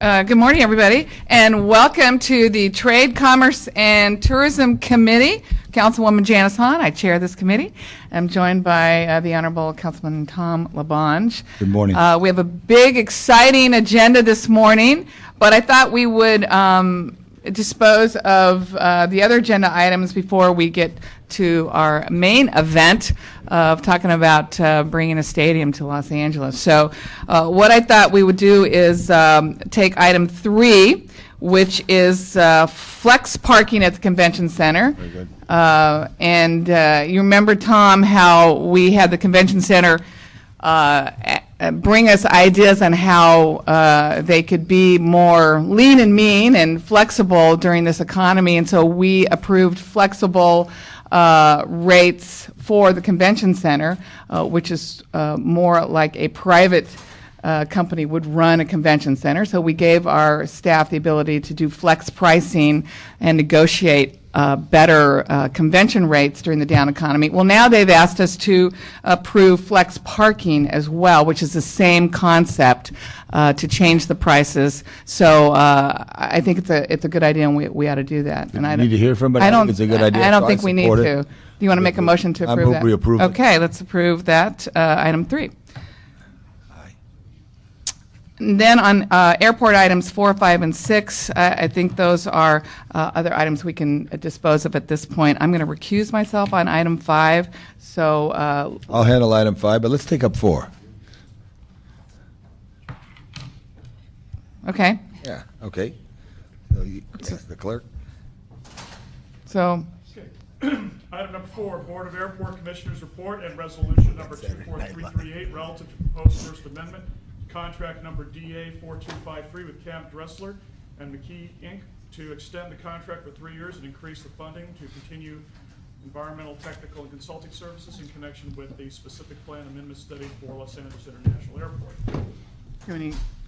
Good morning, everybody, and welcome to the Trade, Commerce, and Tourism Committee. Councilwoman Janice Hahn, I chair this committee. I'm joined by the Honorable Councilman Tom LaBonge. Good morning. We have a big, exciting agenda this morning, but I thought we would dispose of the other agenda items before we get to our main event of talking about bringing a stadium to Los Angeles. So what I thought we would do is take item 3, which is flex parking at the convention center. Very good. And you remember, Tom, how we had the convention center bring us ideas on how they could be more lean and mean and flexible during this economy. And so we approved flexible rates for the convention center, which is more like a private company would run a convention center. So we gave our staff the ability to do flex pricing and negotiate better convention rates during the down economy. Well, now they've asked us to approve flex parking as well, which is the same concept to change the prices. So I think it's a good idea, and we ought to do that. And I need to hear from, but I think it's a good idea. I don't so think we need to. Do you want to make a motion to approve that? I move we approve it. Okay, let's approve that, item 3. And then on airport items 4, 5, and 6, I think those are other items we can dispose of at this point. I'm going to recuse myself on item 5. So I'll handle item 5, but let's take up 4. Okay. Yeah. Okay. So the clerk. So. Item number 4, Board of Airport Commissioners Report and Resolution number 24338 relative to proposed First Amendment contract number DA 4253 with Camp Dressler and McKee Inc. to extend the contract for 3 years and increase the funding to continue environmental, technical, and consulting services in connection with the specific plan amendment study for Los Angeles International Airport.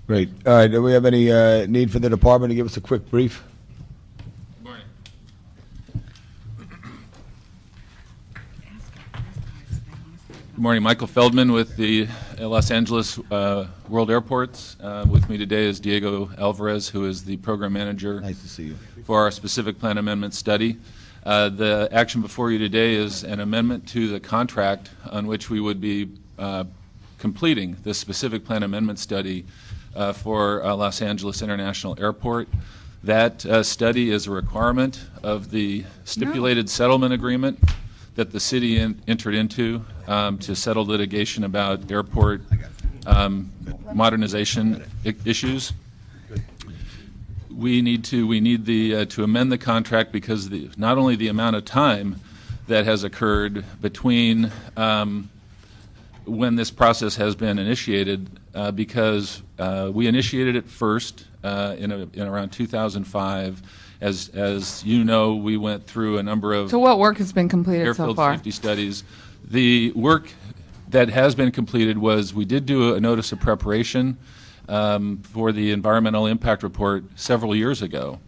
Great. All right. Do we have any need for the department to give us a quick brief? Good morning, Michael Feldman with the Los Angeles World Airports. With me today is Diego Alvarez, who is the program manager. Nice to see you. For our specific plan amendment study. The action before you today is an amendment to the contract on which we would be completing the specific plan amendment study for Los Angeles International Airport. That study is a requirement of the stipulated settlement agreement that the city entered into to settle litigation about airport modernization issues. We need to amend the contract because not only the amount of time that has occurred between when this process has been initiated, because we initiated it first in around 2005. As you know, we went through a number of So what work has been completed so airfield far? safety studies. The work that has been completed was we did do a notice of preparation for the environmental impact report several years ago.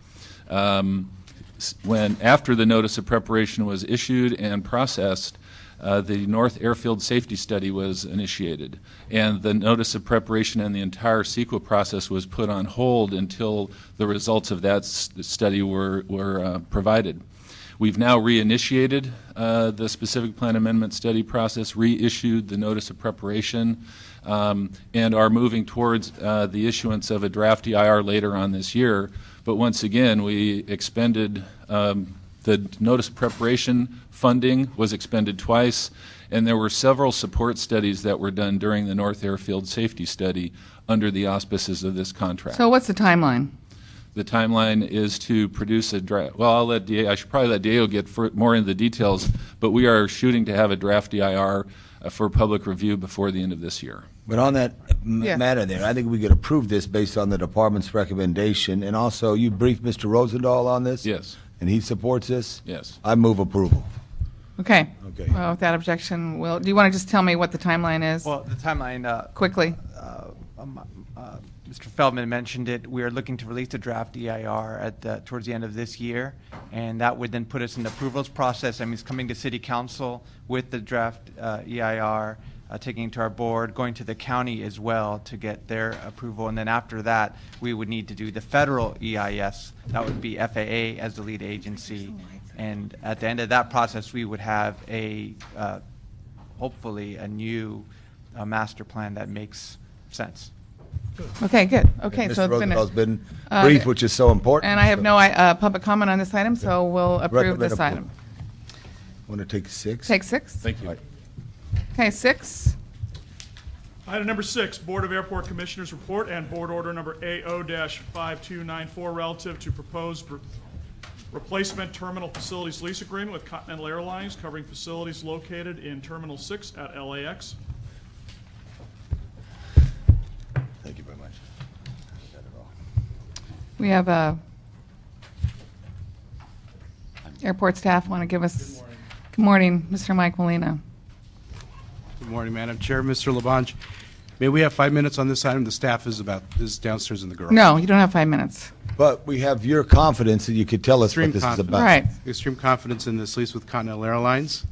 When after the notice of preparation was issued and processed, the North Airfield Safety Study was initiated, and the notice of preparation and the entire CEQA process was put on hold until the results of that study were provided. We've now reinitiated the specific plan amendment study process, reissued the notice of preparation, and are moving towards the issuance of a draft EIR later on this year. But once again, we expended the notice of preparation funding was expended twice, and there were several support studies that were done during the North Airfield Safety Study under the auspices of this contract. So what's the timeline? The timeline is to produce a draft. Well, I should probably let Diego get more into the details, but we are shooting to have a draft EIR for public review before the end of this year. But on that matter there, I think we could approve this based on the department's recommendation. And also, you briefed Mr. Rosendahl on this? Yes. And he supports this? Yes. I move approval. Okay. Okay. Well, without objection, do you want to just tell me what the timeline is? Well, the timeline, quickly. Mr. Feldman mentioned it. We are looking to release the draft EIR towards the end of this year, and that would then put us in the approvals process. I mean, it's coming to City Council with the draft EIR. taking it to our board, going to the county as well to get their approval. And then after that, we would need to do the federal EIS. That would be FAA as the lead agency. And at the end of that process, we would have hopefully a new master plan that makes sense. Okay, good. Okay, so Mr. it's been, Rosendale's been brief, which is so important. and I have so no public comment on this item, so we'll approve recommend this approval. item. Want to take 6? Take 6? Thank you. Okay, 6. Item number 6, Board of Airport Commissioners Report and Board Order Number AO-5294 relative to proposed replacement terminal facilities lease agreement with Continental Airlines covering facilities located in Terminal 6 at LAX. Thank you very much. We have airport staff want to give us. Good morning, Mr. Mike Molina. Good morning, Madam Chair. Mr. Labange, may we have 5 minutes on this item? The staff is downstairs in the garage. No, you don't have 5 minutes. But we have your confidence that you could tell us what Extreme this is confidence. about. Right. Extreme confidence in this lease with Continental Airlines.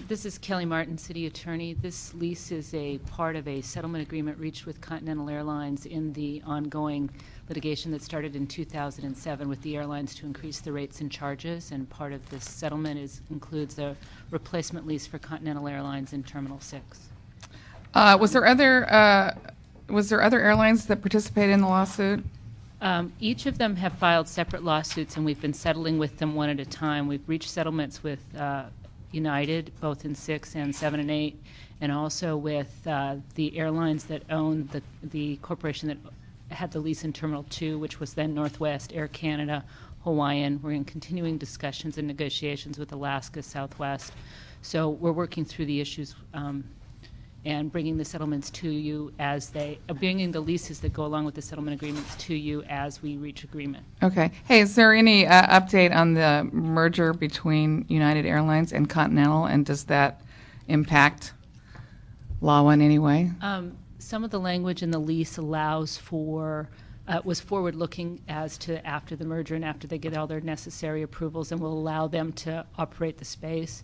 This is Kelly Martin, City Attorney. This lease is a part of a settlement agreement reached with Continental Airlines in the ongoing litigation that started in 2007 with the airlines to increase the rates and charges, and part of this settlement includes a replacement lease for Continental Airlines in Terminal 6. Was there other airlines that participated in the lawsuit? Each of them have filed separate lawsuits, and we've been settling with them one at a time. We've reached settlements with United, both in 6 and 7 and 8, and also with the airlines that own the corporation that had the lease in Terminal 2, which was then Northwest, Air Canada, Hawaiian. We're in continuing discussions and negotiations with Alaska, Southwest. So we're working through the issues and bringing the settlements to you bringing the leases that go along with the settlement agreements to you as we reach agreement. Okay. Hey, is there any update on the merger between United Airlines and Continental, and does that impact LAWA in any way? Some of the language in the lease allows for, was forward-looking as to after the merger and after they get all their necessary approvals, and will allow them to operate the space.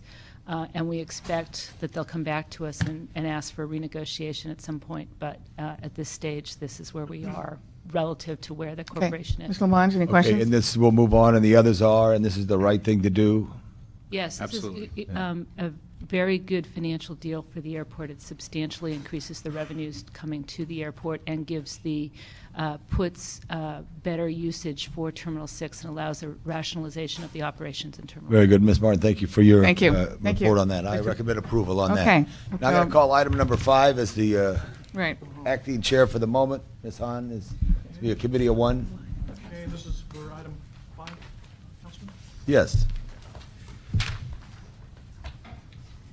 And we expect that they'll come back to us and ask for renegotiation at some point. But at this stage, this is where we are relative to where the corporation is. Mr. Labange, any questions? Okay, and this will move on, and the others are, and this is the right thing to do. Yes, Absolutely. this is a very good financial deal for the airport. It substantially increases the revenues coming to the airport and gives puts better usage for Terminal 6 and allows a rationalization of the operations in Terminal 6. Very good, Ms. Martin. Thank you for your Thank you. Thank you. report on that. I recommend approval on that. Okay. Now I'm going to call item number 5 as the Right. acting chair for the moment. Ms. Hahn is to be a committee of 1. Okay, this is for item 5, Councilman? Yes.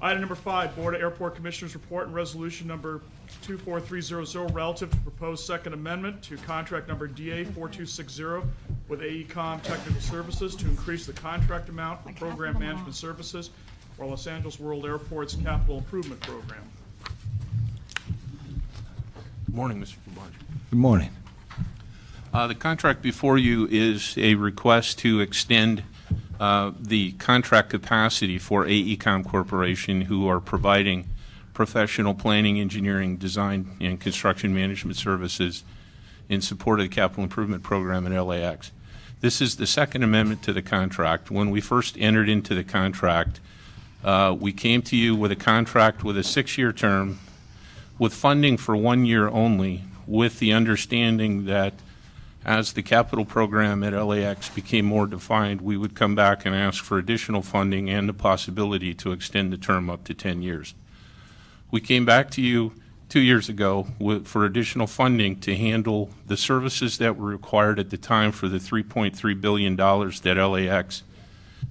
Item number 5, Board of Airport Commissioners Report and Resolution Number 24300 relative to proposed Second Amendment to contract number DA4260 with AECOM Technical Services to increase the contract amount for program management services for Los Angeles World Airport's capital improvement program. Good morning, Mr. Labange. Good morning. The contract before you is a request to extend the contract capacity for AECOM Corporation, who are providing professional planning, engineering, design, and construction management services in support of the capital improvement program at LAX. This is the Second Amendment to the contract. When we first entered into the contract, we came to you with a contract with a 6-year term with funding for 1 year only, with the understanding that as the capital program at LAX became more defined, we would come back and ask for additional funding and the possibility to extend the term up to 10 years. We came back to you 2 years ago for additional funding to handle the services that were required at the time for the $3.3 billion that LAX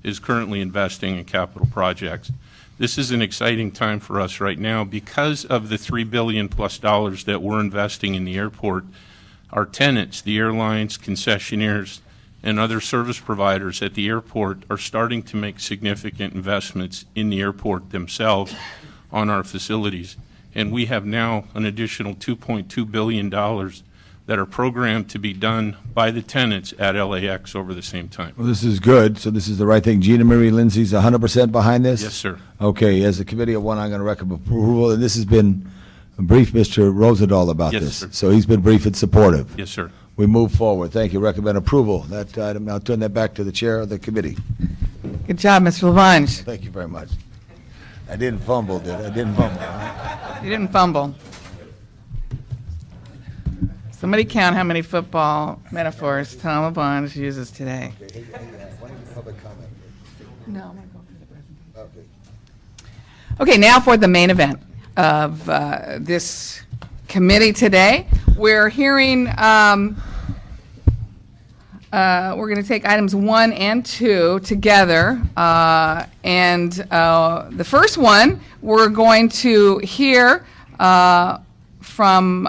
is currently investing in capital projects. This is an exciting time for us right now because of the $3 billion plus that we're investing in the airport. Our tenants, the airlines, concessionaires, and other service providers at the airport are starting to make significant investments in the airport themselves on our facilities. And we have now an additional $2.2 billion that are programmed to be done by the tenants at LAX over the same time. Well, this is good, so this is the right thing. Gina Marie Lindsay's 100% behind this? Yes, sir. Okay, as a committee of one, I'm going to recommend approval, and this has been briefed Mr. Rosendahl about Yes, this. sir. So he's been briefed and supportive. Yes, sir. We move forward. Thank you. Recommend approval. That item, I'll turn that back to the chair of the committee. Good job, Mr. Labange. Thank you very much. I didn't fumble, did I? I didn't fumble. You didn't fumble. Somebody count how many football metaphors Tom Labange uses today. No, I'm going to go through the presentation. Okay, now for the main event of this committee today. We're hearing, we're going to take items 1 and 2 together. And the first one, we're going to hear from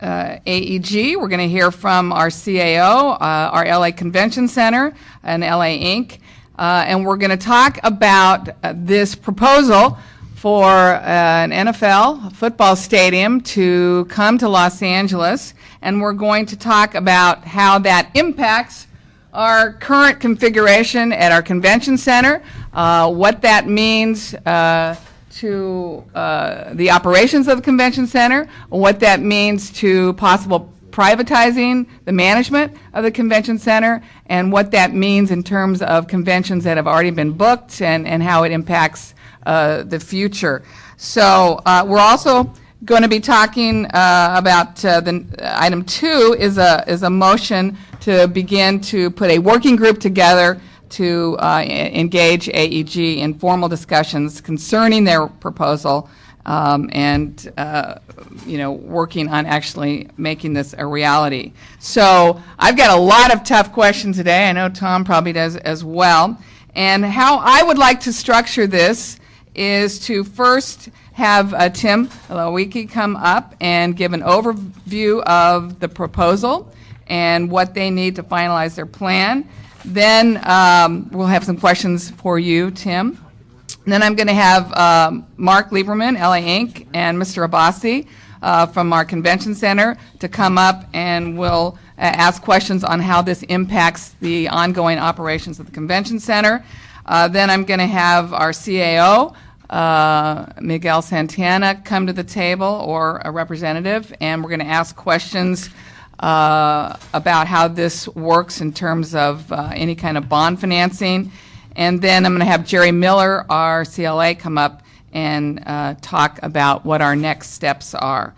AEG. We're going to hear from our CAO, our LA Convention Center, and LA Inc. And we're going to talk about this proposal for an NFL football stadium to come to Los Angeles. And we're going to talk about how that impacts our current configuration at our convention center, what that means to the operations of the convention center, what that means to possible privatizing the management of the convention center, and what that means in terms of conventions that have already been booked and how it impacts the future. So we're also going to be talking about the item 2 is a motion to begin to put a working group together to engage AEG in formal discussions concerning their proposal and working on actually making this a reality. So I've got a lot of tough questions today. I know Tom probably does as well. And how I would like to structure this is to first have Tim Lawicki come up and give an overview of the proposal and what they need to finalize their plan. Then we'll have some questions for you, Tim. And then I'm going to have Mark Lieberman, LA Inc., and Mr. Abbasi from our convention center to come up, and we'll ask questions on how this impacts the ongoing operations of the convention center. Then I'm going to have our CAO, Miguel Santana, come to the table, or a representative, and we're going to ask questions about how this works in terms of any kind of bond financing. And then I'm going to have Jerry Miller, our CLA, come up and talk about what our next steps are.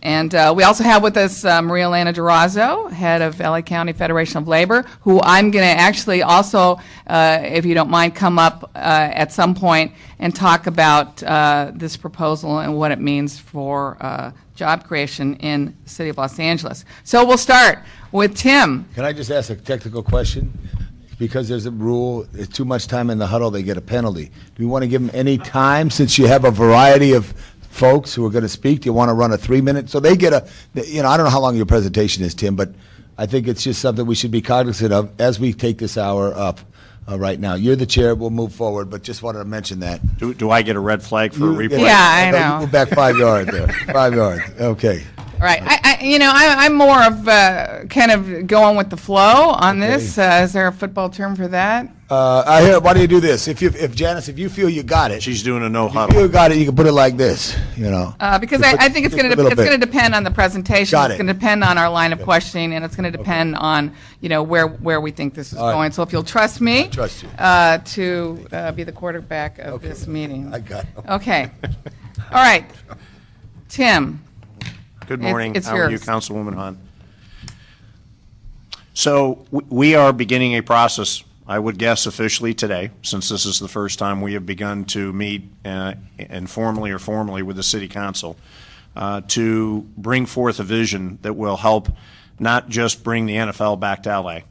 And we also have with us Maria Elena Durazo, head of LA County Federation of Labor, who I'm going to actually also, if you don't mind, come up at some point and talk about this proposal and what it means for job creation in the city of Los Angeles. So we'll start with Tim. Can I just ask a technical question? Because there's a rule, it's too much time in the huddle, they get a penalty. Do you want to give them any time, since you have a variety of folks who are going to speak? Do you want to run a 3-minute? So they get I don't know how long your presentation is, Tim, but I think it's just something we should be cognizant of as we take this hour up right now. You're the chair, we'll move forward, but just wanted to mention that. Do I get a red flag for a replay? Yeah, I know. You move back 5 yards there. 5 yards, okay. All right. I'm more of kind of going with the flow on this. Is there a football term for that? I hear. Why do you do this? If Janice, if you feel you got it, She's doing a no if huddle. you got it, you can put it like this. Because I think it's going to depend on the presentation. Got It's it. going to depend on our line of questioning, and it's going to depend on where we think this is All right. going. So if you'll trust me, I trust you. to be the quarterback of this meeting. I got it. Okay. All right. Tim. Good morning. It's How are you, yours. Councilwoman Hahn? So we are beginning a process, I would guess officially today, since this is the first time we have begun to meet informally or formally with the City Council, to bring forth a vision that will help not just bring the NFL back to LA,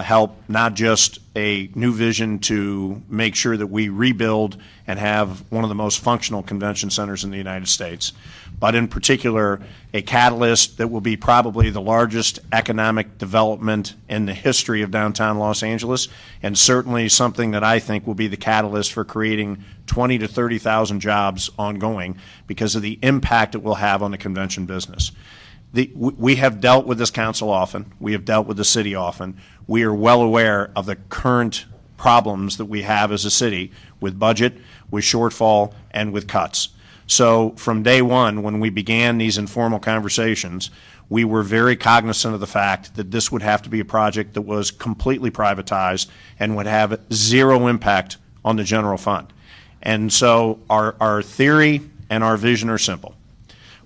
help not just a new vision to make sure that we rebuild and have one of the most functional convention centers in the United States, but in particular a catalyst that will be probably the largest economic development in the history of downtown Los Angeles, and certainly something that I think will be the catalyst for creating 20 to 30,000 jobs ongoing because of the impact it will have on the convention business. We have dealt with this council often. We have dealt with the city often. We are well aware of the current problems that we have as a city with budget, with shortfall, and with cuts. So from day one, when we began these informal conversations, we were very cognizant of the fact that this would have to be a project that was completely privatized and would have zero impact on the general fund. And so our theory and our vision are simple.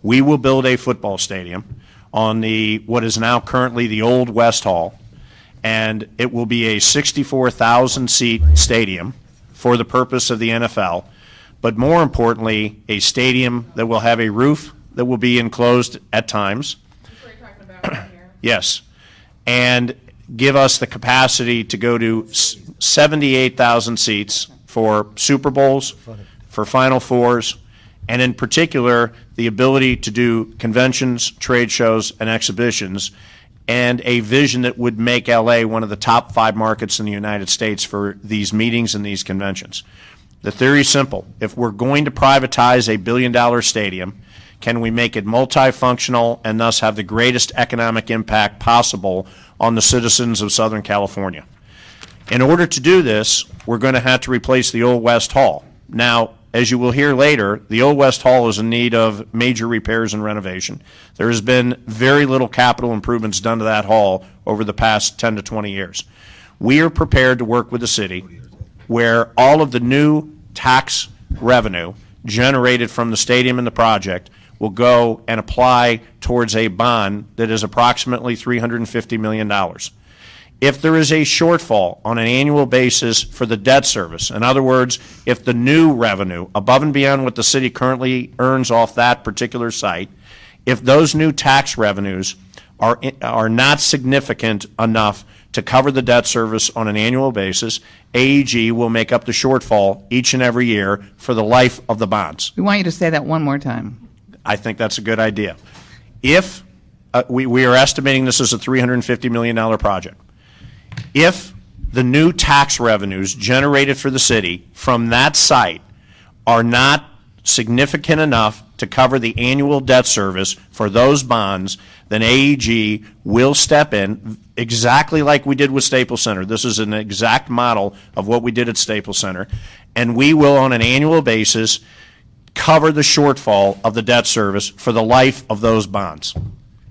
We will build a football stadium on what is now currently the old West Hall, and it will be a 64,000-seat stadium for the purpose of the NFL, but more importantly, a stadium that will have a roof that will be enclosed at times. That's what you're talking about right here. Yes, and give us the capacity to go to 78,000 seats for Super Bowls, for Final Fours, and in particular, the ability to do conventions, trade shows, and exhibitions, and a vision that would make LA one of the top 5 markets in the United States for these meetings and these conventions. The theory is simple. If we're going to privatize a billion-dollar stadium, can we make it multifunctional and thus have the greatest economic impact possible on the citizens of Southern California? In order to do this, we're going to have to replace the old West Hall. Now, as you will hear later, the old West Hall is in need of major repairs and renovation. There has been very little capital improvements done to that hall over the past 10 to 20 years. We are prepared to work with the city where all of the new tax revenue generated from the stadium and the project will go and apply towards a bond that is approximately $350 million. If there is a shortfall on an annual basis for the debt service, in other words, if the new revenue, above and beyond what the city currently earns off that particular site, if those new tax revenues are not significant enough to cover the debt service on an annual basis, AEG will make up the shortfall each and every year for the life of the bonds. We want you to say that one more time. I think that's a good idea. If we are estimating this as a $350 million project, if the new tax revenues generated for the city from that site are not significant enough to cover the annual debt service for those bonds, then AEG will step in exactly like we did with Staples Center. This is an exact model of what we did at Staples Center, and we will, on an annual basis, cover the shortfall of the debt service for the life of those bonds.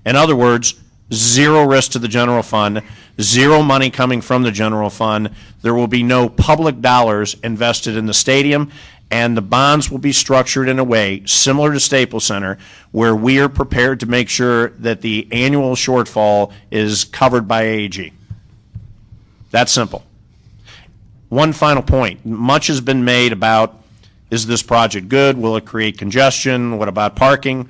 In other words, zero risk to the general fund, zero money coming from the general fund. There will be no public dollars invested in the stadium, and the bonds will be structured in a way similar to Staples Center, where we are prepared to make sure that the annual shortfall is covered by AEG. That's simple. One final point. Much has been made about, is this project good? Will it create congestion? What about parking?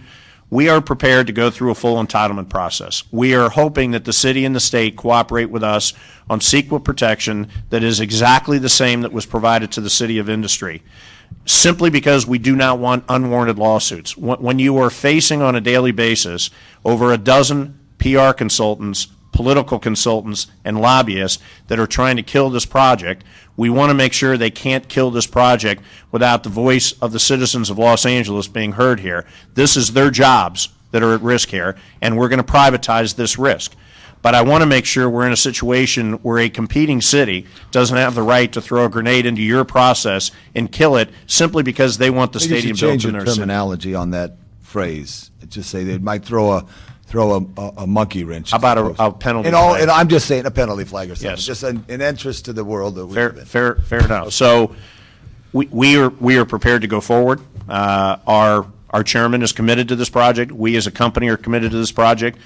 We are prepared to go through a full entitlement process. We are hoping that the city and the state cooperate with us on CEQA protection that is exactly the same that was provided to the City of Industry, simply because we do not want unwarranted lawsuits. When you are facing on a daily basis over a dozen PR consultants, political consultants, and lobbyists that are trying to kill this project, we want to make sure they can't kill this project without the voice of the citizens of Los Angeles being heard here. This is their jobs that are at risk here, and we're going to privatize this risk. But I want to make sure we're in a situation where a competing city doesn't have the right to throw a grenade into your process and kill it simply because they want the stadium built in Change their your city. terminology on that phrase. Just say they might throw a monkey wrench. How about a penalty And all, flag? and I'm just saying a penalty flag or something. Yes. Just an interest to the world that we live in. Fair enough. So we are prepared to go forward. Our chairman is committed to this project. We as a company are committed to this project.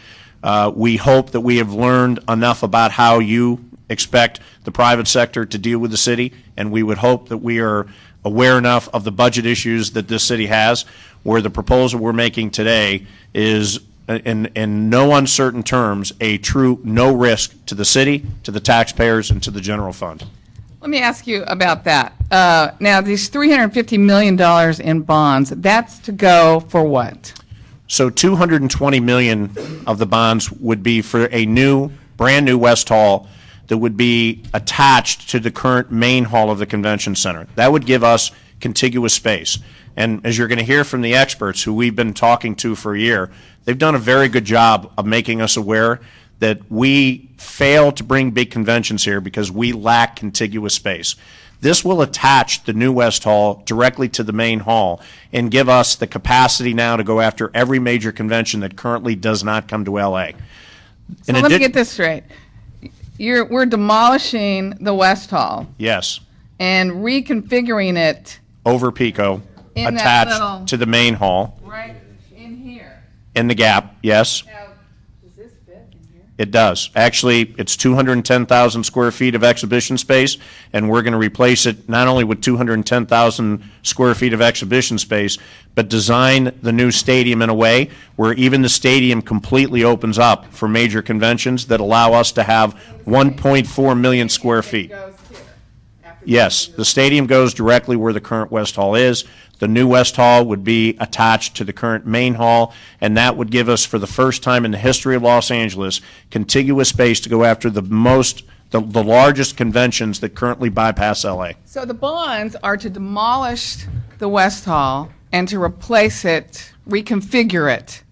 We hope that we have learned enough about how you expect the private sector to deal with the city, and we would hope that we are aware enough of the budget issues that this city has, where the proposal we're making today is in no uncertain terms, a true no risk to the city, to the taxpayers, and to the general fund. Let me ask you about that. Now, these $350 million in bonds, that's to go for what? So $220 million of the bonds would be for a brand new West Hall that would be attached to the current main hall of the convention center. That would give us contiguous space. And as you're going to hear from the experts who we've been talking to for a year, they've done a very good job of making us aware that we fail to bring big conventions here because we lack contiguous space. This will attach the new West Hall directly to the main hall and give us the capacity now to go after every major convention that currently does not come to LA. So let me get this straight. We're demolishing the West Hall Yes, and reconfiguring it over Pico, In that little- attached to the main hall, right in here. in the gap, yes. Now, does this fit in here? It does. Actually, it's 210,000 square feet of exhibition space, and we're going to replace it not only with 210,000 square feet of exhibition space, but design the new stadium in a way where even the stadium completely opens up for major conventions that allow us to have 1.4 million square feet. Goes here. After Yes, the stadium goes directly where the current West Hall is. The new West Hall would be attached to the current main hall, and that would give us, for the first time in the history of Los Angeles, contiguous space to go after the largest conventions that currently bypass LA. So the bonds are to demolish the West Hall and to replace it, reconfigure it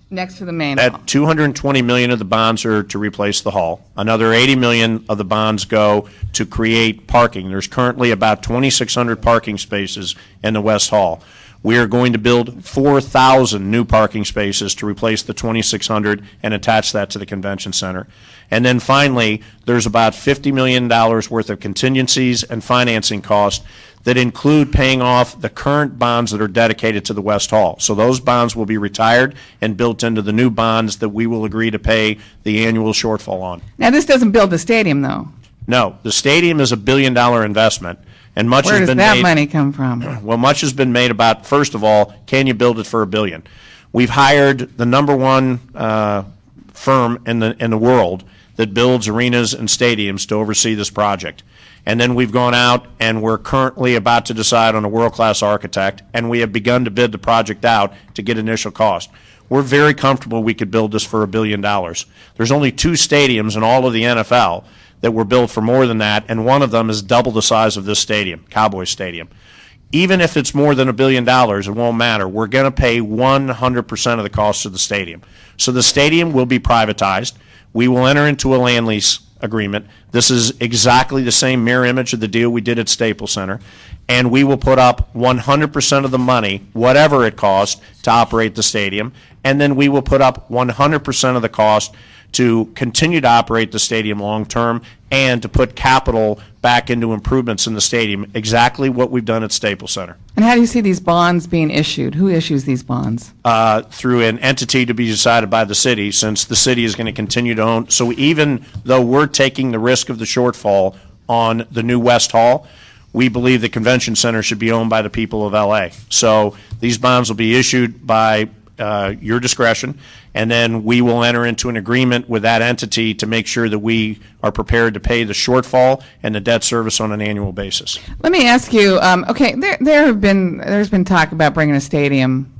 next to the main hall. At 220 million of the bonds are to replace the hall. Another 80 million of the bonds go to create parking. There's currently about 2,600 parking spaces in the West Hall. We are going to build 4,000 new parking spaces to replace the 2,600 and attach that to the convention center. And then finally, there's about $50 million worth of contingencies and financing costs that include paying off the current bonds that are dedicated to the West Hall. So those bonds will be retired and built into the new bonds that we will agree to pay the annual shortfall on. Now, this doesn't build the stadium, though. No, the stadium is $1 billion investment, and much Where has does been that made. money come from? Well, much has been made about, first of all, can you build it for $1 billion? We've hired the number one firm in the world that builds arenas and stadiums to oversee this project. And then we've gone out and we're currently about to decide on a world-class architect, and we have begun to bid the project out to get initial cost. We're very comfortable we could build this for $1 billion. There's only 2 stadiums in all of the NFL that were built for more than that, and one of them is double the size of this stadium, Cowboys Stadium. Even if it's more than $1 billion, it won't matter. We're going to pay 100% of the cost of the stadium. So the stadium will be privatized. We will enter into a land lease agreement. This is exactly the same mirror image of the deal we did at Staples Center. And we will put up 100% of the money, whatever it costs, to operate the stadium. And then we will put up 100% of the cost to continue to operate the stadium long-term and to put capital back into improvements in the stadium, exactly what we've done at Staples Center. And how do you see these bonds being issued? Who issues these bonds? Through an entity to be decided by the city, since the city is going to continue to own. So even though we're taking the risk of the shortfall on the new West Hall, we believe the convention center should be owned by the people of LA. So these bonds will be issued by your discretion, and then we will enter into an agreement with that entity to make sure that we are prepared to pay the shortfall and the debt service on an annual basis. Let me ask you, okay, there's been talk about bringing a stadium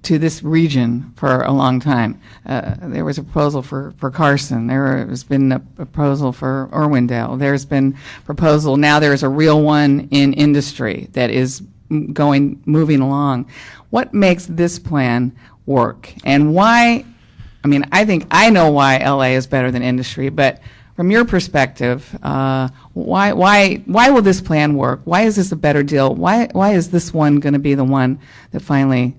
to this region for a long time. There was a proposal for Carson. There has been a proposal for Irwindale. There's been proposal, now there's a real one in industry that is moving along. What makes this plan work? And why, I mean, I think I know why LA is better than industry, but from your perspective, why will this plan work? Why is this a better deal? Why is this one going to be the one that finally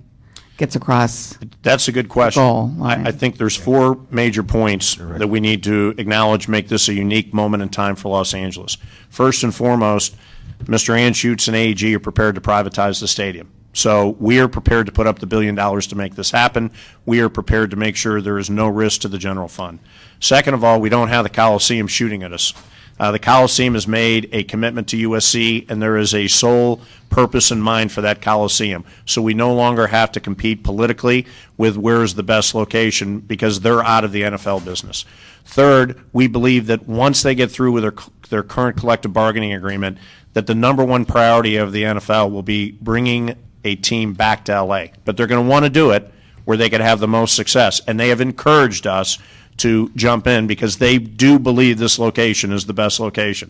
gets across? That's a good question. Goal line. I think there's 4 major points that we need to acknowledge make this a unique moment in time for Los Angeles. First and foremost, Mr. Anschutz and AEG are prepared to privatize the stadium. So we are prepared to put up the $1 billion to make this happen. We are prepared to make sure there is no risk to the general fund. Second of all, we don't have the Coliseum shooting at us. The Coliseum has made a commitment to USC, and there is a sole purpose in mind for that Coliseum. So we no longer have to compete politically with where's the best location, because they're out of the NFL business. Third, we believe that once they get through with their current collective bargaining agreement, that the number one priority of the NFL will be bringing a team back to LA. But they're going to want to do it where they could have the most success. And they have encouraged us to jump in because they do believe this location is the best location.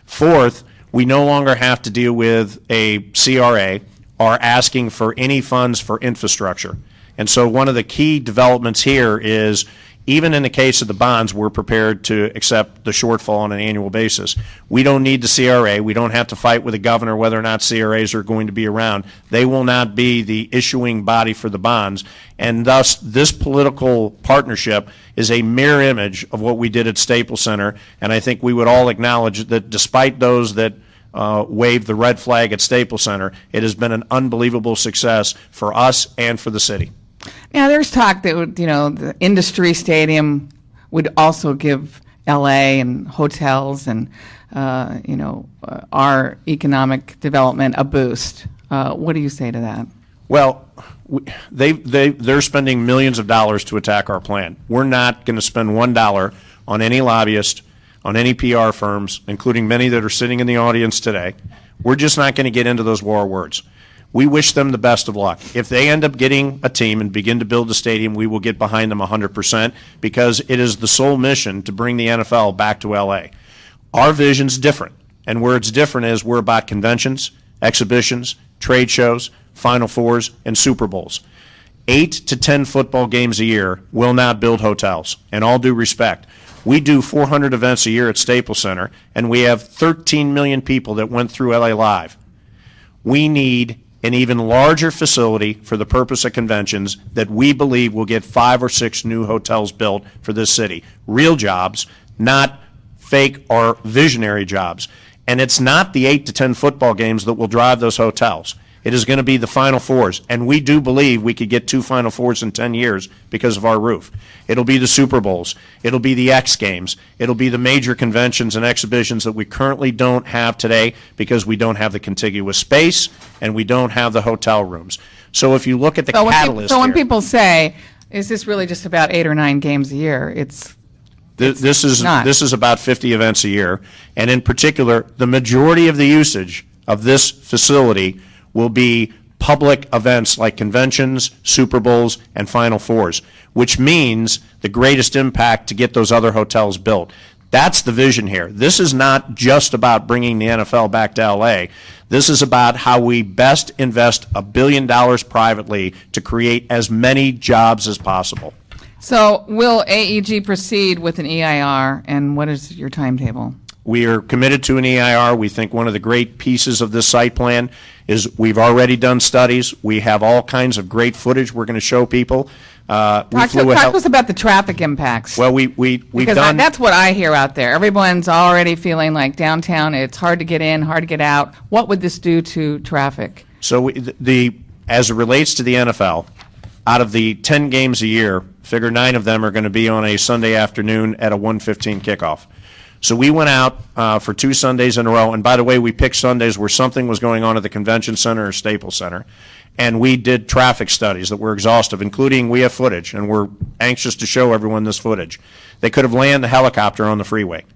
Fourth, we no longer have to deal with a CRA are asking for any funds for infrastructure. And so one of the key developments here is, even in the case of the bonds, we're prepared to accept the shortfall on an annual basis. We don't need the CRA. We don't have to fight with the governor whether or not CRAs are going to be around. They will not be the issuing body for the bonds. And thus, this political partnership is a mirror image of what we did at Staples Center. And I think we would all acknowledge that despite those that waved the red flag at Staples Center, it has been an unbelievable success for us and for the city. Now, there's talk that, the industry stadium would also give LA and hotels and, our economic development a boost. What do you say to that? Well, they're spending millions of dollars to attack our plan. We're not going to spend $1 on any lobbyist, on any PR firms, including many that are sitting in the audience today. We're just not going to get into those war words. We wish them the best of luck. If they end up getting a team and begin to build a stadium, we will get behind them 100%, because it is the sole mission to bring the NFL back to LA. Our vision's different, and where it's different is we're about conventions, exhibitions, trade shows, Final Fours, and Super Bowls. 8 to 10 football games a year will not build hotels. In all due respect, we do 400 events a year at Staples Center, and we have 13 million people that went through LA Live. We need an even larger facility for the purpose of conventions that we believe will get 5 or 6 new hotels built for this city. Real jobs, not fake or visionary jobs. And it's not the 8 to 10 football games that will drive those hotels. It is going to be the Final Fours. And we do believe we could get 2 Final Fours in 10 years because of our roof. It'll be the Super Bowls. It'll be the X Games. It'll be the major conventions and exhibitions that we currently don't have today because we don't have the contiguous space and we don't have the hotel rooms. So if you look at the catalyst So when here, people say, is this really just about 8 or 9 games a year? this is about 50 events a year. And in particular, the majority of the usage of this facility will be public events like conventions, Super Bowls, and Final Fours, which means the greatest impact to get those other hotels built. That's the vision here. This is not just about bringing the NFL back to LA. This is about how we best invest $1 billion privately to create as many jobs as possible. So will AEG proceed with an EIR, and what is your timetable? We are committed to an EIR. We think one of the great pieces of this site plan is we've already done studies. We have all kinds of great footage we're going to show people. Talk to us about the traffic impacts. Well, we've because done. that's what I hear out there. Everyone's already feeling like downtown, it's hard to get in, hard to get out. What would this do to traffic? So as it relates to the NFL, out of the 10 games a year, figure 9 of them are going to be on a Sunday afternoon at a 1:15 kickoff. So we went out for 2 Sundays in a row, and by the way, we picked Sundays where something was going on at the Convention Center or Staples Center, and we did traffic studies that were exhaustive, including we have footage, and we're anxious to show everyone this footage. They could have landed the helicopter on the freeway.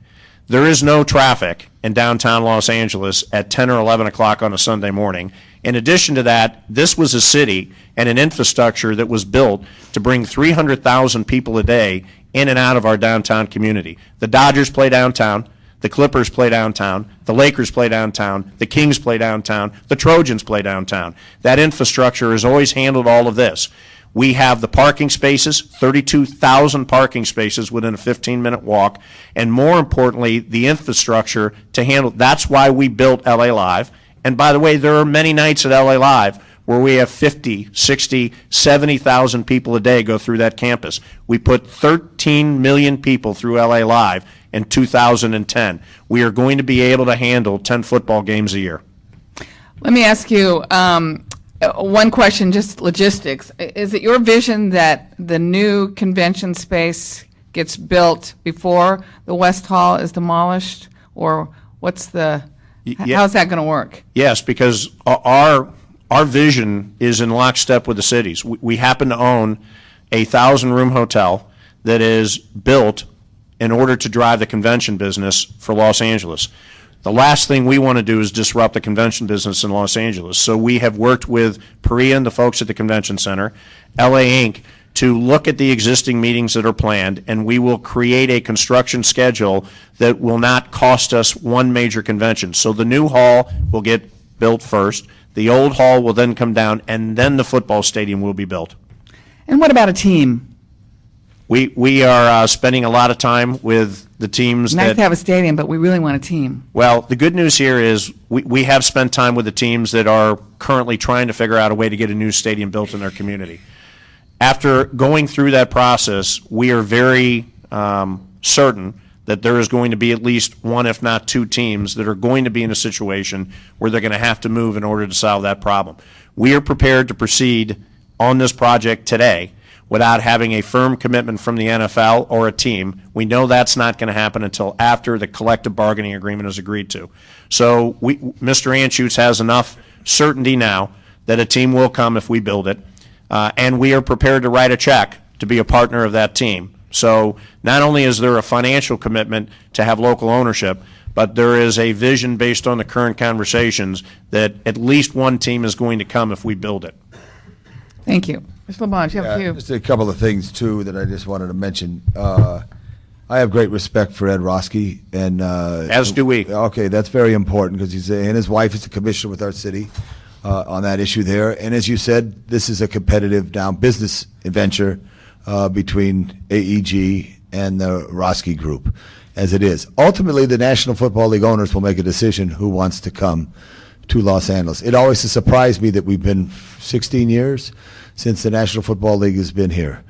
There is no traffic in downtown Los Angeles at 10 or 11 o'clock on a Sunday morning. In addition to that, this was a city and an infrastructure that was built to bring 300,000 people a day in and out of our downtown community. The Dodgers play downtown, the Clippers play downtown, the Lakers play downtown, the Kings play downtown, the Trojans play downtown. That infrastructure has always handled all of this. We have the parking spaces, 32,000 parking spaces within a 15-minute walk, and more importantly, the infrastructure to handle. That's why we built LA Live. And by the way, there are many nights at LA Live where we have 50, 60, 70,000 people a day go through that campus. We put 13 million people through LA Live in 2010. We are going to be able to handle 10 football games a year. Let me ask you one question, just logistics. Is it your vision that the new convention space gets built before the West Hall is demolished, or how's that going to work? Yes, because our vision is in lockstep with the cities. We happen to own a 1,000-room hotel that is built in order to drive the convention business for Los Angeles. The last thing we want to do is disrupt the convention business in Los Angeles. So we have worked with Perea and the folks at the Convention Center, LA Inc., to look at the existing meetings that are planned, and we will create a construction schedule that will not cost us one major convention. So the new hall will get built first. The old hall will then come down, and then the football stadium will be built. And what about a team? We are spending a lot of time with the teams Nice that. to have a stadium, but we really want a team. Well, the good news here is we have spent time with the teams that are currently trying to figure out a way to get a new stadium built in their community. After going through that process, we are very certain that there is going to be at least one, if not two teams that are going to be in a situation where they're going to have to move in order to solve that problem. We are prepared to proceed on this project today without having a firm commitment from the NFL or a team. We know that's not going to happen until after the collective bargaining agreement is agreed to. So Mr. Anschutz has enough certainty now that a team will come if we build it, and we are prepared to write a check to be a partner of that team. So not only is there a financial commitment to have local ownership, but there is a vision based on the current conversations that at least one team is going to come if we build it. Thank you. Mr. Labange, you have a few. Just a couple of things, too, that I just wanted to mention. I have great respect for Ed Roski, and As do we. Okay, that's very important because he's and his wife is a commissioner with our city on that issue there. And as you said, this is a competitive now business venture between AEG and the Roski Group, as it is. Ultimately, the National Football League owners will make a decision who wants to come to Los Angeles. It always has surprised me that we've been 16 years since the National Football League has been here.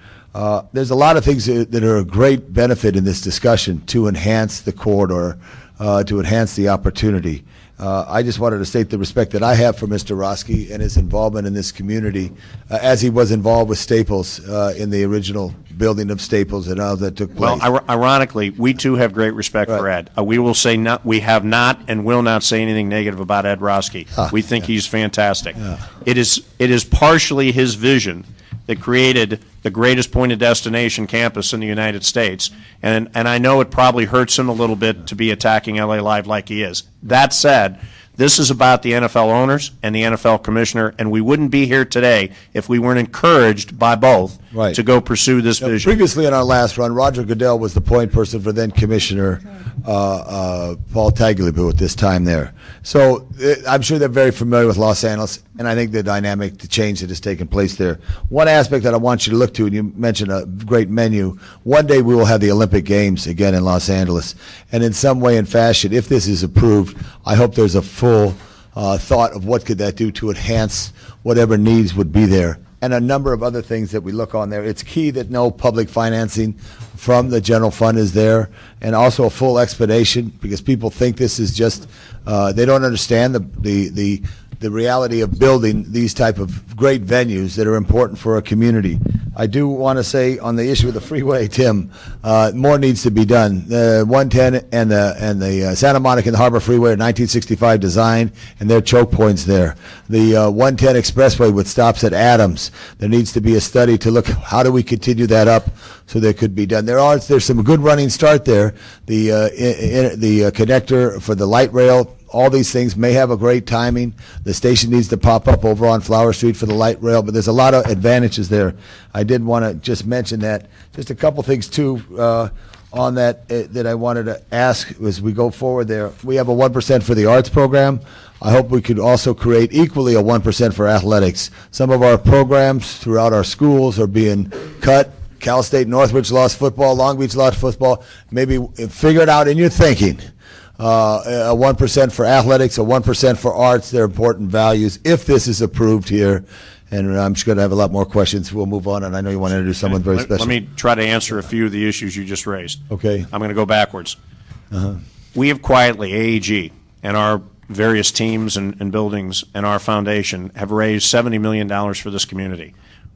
There's a lot of things that are a great benefit in this discussion to enhance the corridor, to enhance the opportunity. I just wanted to state the respect that I have for Mr. Roski and his involvement in this community, as he was involved with Staples in the original building of Staples and all that took place. Well, ironically, we too have great respect for Ed. We will say we have not and will not say anything negative about Ed Roski. We think he's fantastic. It is partially his vision that created the greatest point-of destination campus in the United States, and I know it probably hurts him a little bit to be attacking LA Live like he is. That said, this is about the NFL owners and the NFL commissioner, and we wouldn't be here today if we weren't encouraged by both to go pursue this vision. Previously in our last run, Roger Goodell was the point person for then Commissioner Paul Tagliabue at this time there. So I'm sure they're very familiar with Los Angeles, and I think the dynamic, the change that has taken place there. One aspect that I want you to look to, and you mentioned a great menu, one day we will have the Olympic Games again in Los Angeles, and in some way and fashion, if this is approved, I hope there's a full thought of what could that do to enhance whatever needs would be there. And a number of other things that we look on there. It's key that no public financing from the general fund is there, and also a full explanation, because people think this is just, they don't understand the reality of building these type of great venues that are important for a community. I do want to say on the issue of the freeway, Tim, more needs to be done. The 110 and the Santa Monica and the Harbor Freeway are 1965 design, and there are choke points there. The 110 Expressway with stops at Adams, there needs to be a study to look how do we continue that up so that could be done. There's some good running start there. The connector for the light rail, all these things may have a great timing. The station needs to pop up over on Flower Street for the light rail, but there's a lot of advantages there. I did want to just mention that. Just a couple things, too, on that that I wanted to ask as we go forward there. We have a 1% for the arts program. I hope we could also create equally a 1% for athletics. Some of our programs throughout our schools are being cut. Cal State Northridge lost football, Long Beach lost football. Maybe figure it out in your thinking. A 1% for athletics, a 1% for arts. They're important values. If this is approved here, and I'm just going to have a lot more questions, we'll move on, and I know you want to introduce someone very special. Let me try to answer a few of the issues you just raised. Okay. I'm going to go backwards. We have quietly, AEG, and our various teams and buildings and our foundation have raised $70 million for this community.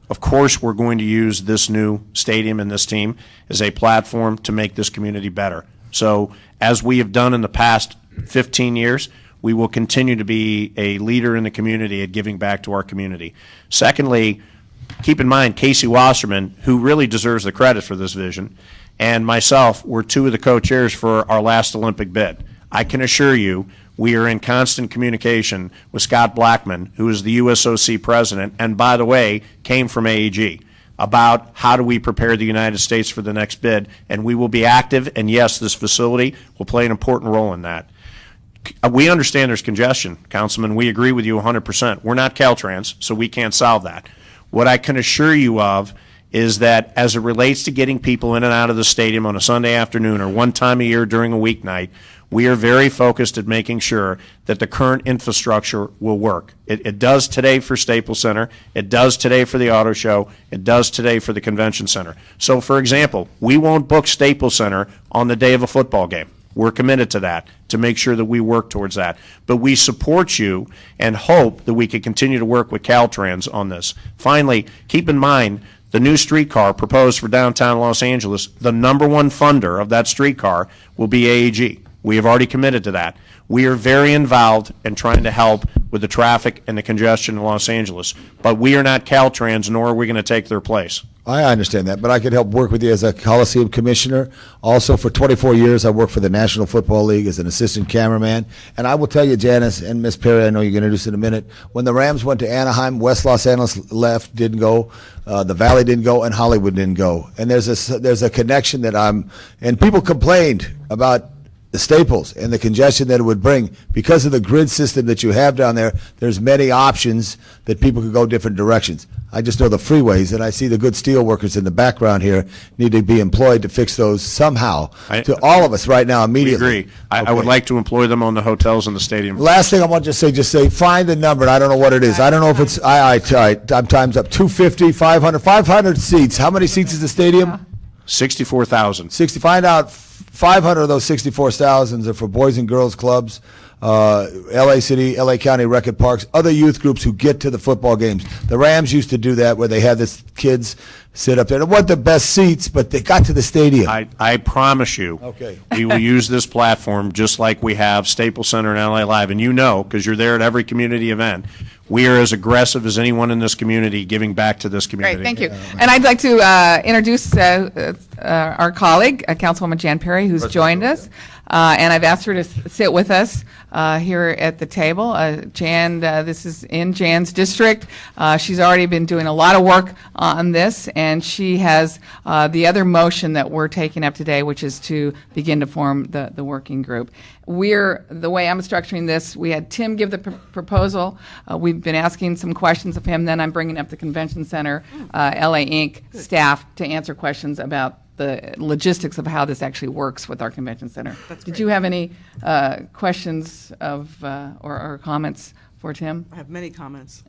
Of course, we're going to use this new stadium and this team as a platform to make this community better. So as we have done in the past 15 years, we will continue to be a leader in the community at giving back to our community. Secondly, keep in mind Casey Wasserman, who really deserves the credit for this vision, and myself were two of the co-chairs for our last Olympic bid. I can assure you we are in constant communication with Scott Blackman, who is the USOC president, and by the way, came from AEG, about how do we prepare the United States for the next bid, and we will be active, and yes, this facility will play an important role in that. We understand there's congestion, Councilman. We agree with you 100%. We're not Caltrans, so we can't solve that. What I can assure you of is that as it relates to getting people in and out of the stadium on a Sunday afternoon or one time a year during a weeknight, we are very focused at making sure that the current infrastructure will work. It does today for Staples Center. It does today for the auto show. It does today for the convention center. So, for example, we won't book Staples Center on the day of a football game. We're committed to that, to make sure that we work towards that. But we support you and hope that we can continue to work with Caltrans on this. Finally, keep in mind the new streetcar proposed for downtown Los Angeles, the number one funder of that streetcar will be AAG. We have already committed to that. We are very involved in trying to help with the traffic and the congestion in Los Angeles. But we are not Caltrans, nor are we going to take their place. I understand that, but I could help work with you as a Coliseum commissioner. Also, for 24 years, I worked for the National Football League as an assistant cameraman. And I will tell you, Janice and Miss Perry, I know you're going to introduce in a minute, when the Rams went to Anaheim, West Los Angeles left, didn't go, the Valley didn't go, and Hollywood didn't go. And there's a connection that and people complained about the Staples and the congestion that it would bring. Because of the grid system that you have down there, there's many options that people could go different directions. I just know the freeways, and I see the good steel workers in the background here need to be employed to fix those somehow to all of us right now immediately. We agree. I would like to employ them on the hotels and the stadium. Last thing I want to just say, find the number, and I don't know what it is. I don't know if it's, I'm time's up, 250, 500 seats. How many seats is the stadium? 64,000. Find out 500 of those 64,000 are for Boys and Girls Clubs, LA City, LA County Rec and Parks, other youth groups who get to the football games. The Rams used to do that where they had the kids sit up there. It wasn't the best seats, but they got to the stadium. I promise you, we will use this platform just like we have Staples Center and LA Live. And you know, because you're there at every community event, we are as aggressive as anyone in this community giving back to this community. Great, thank you. And I'd like to introduce our colleague, Councilwoman Jan Perry, who's joined us. And I've asked her to sit with us here at the table. Jan, this is in Jan's district. She's already been doing a lot of work on this, and she has the other motion that we're taking up today, which is to begin to form the working group. The way I'm structuring this, we had Tim give the proposal. We've been asking some questions of him. Then I'm bringing up the Convention Center, LA Inc. staff to answer questions about the logistics of how this actually works with our convention center. Did you have any questions or comments for Tim? I have many comments.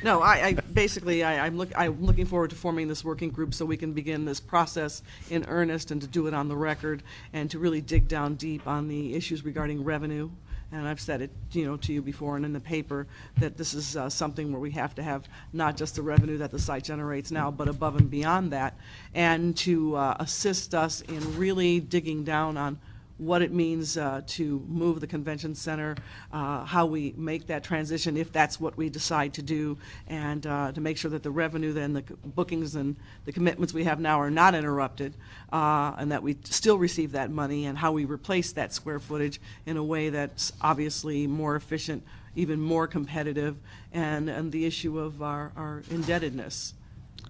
No, I'm looking forward to forming this working group so we can begin this process in earnest and to do it on the record and to really dig down deep on the issues regarding revenue. And I've said it, to you before and in the paper that this is something where we have to have not just the revenue that the site generates now, but above and beyond that, and to assist us in really digging down on what it means to move the convention center, how we make that transition if that's what we decide to do, and to make sure that the revenue, then the bookings and the commitments we have now are not interrupted, and that we still receive that money, and how we replace that square footage in a way that's obviously more efficient, even more competitive, and the issue of our indebtedness.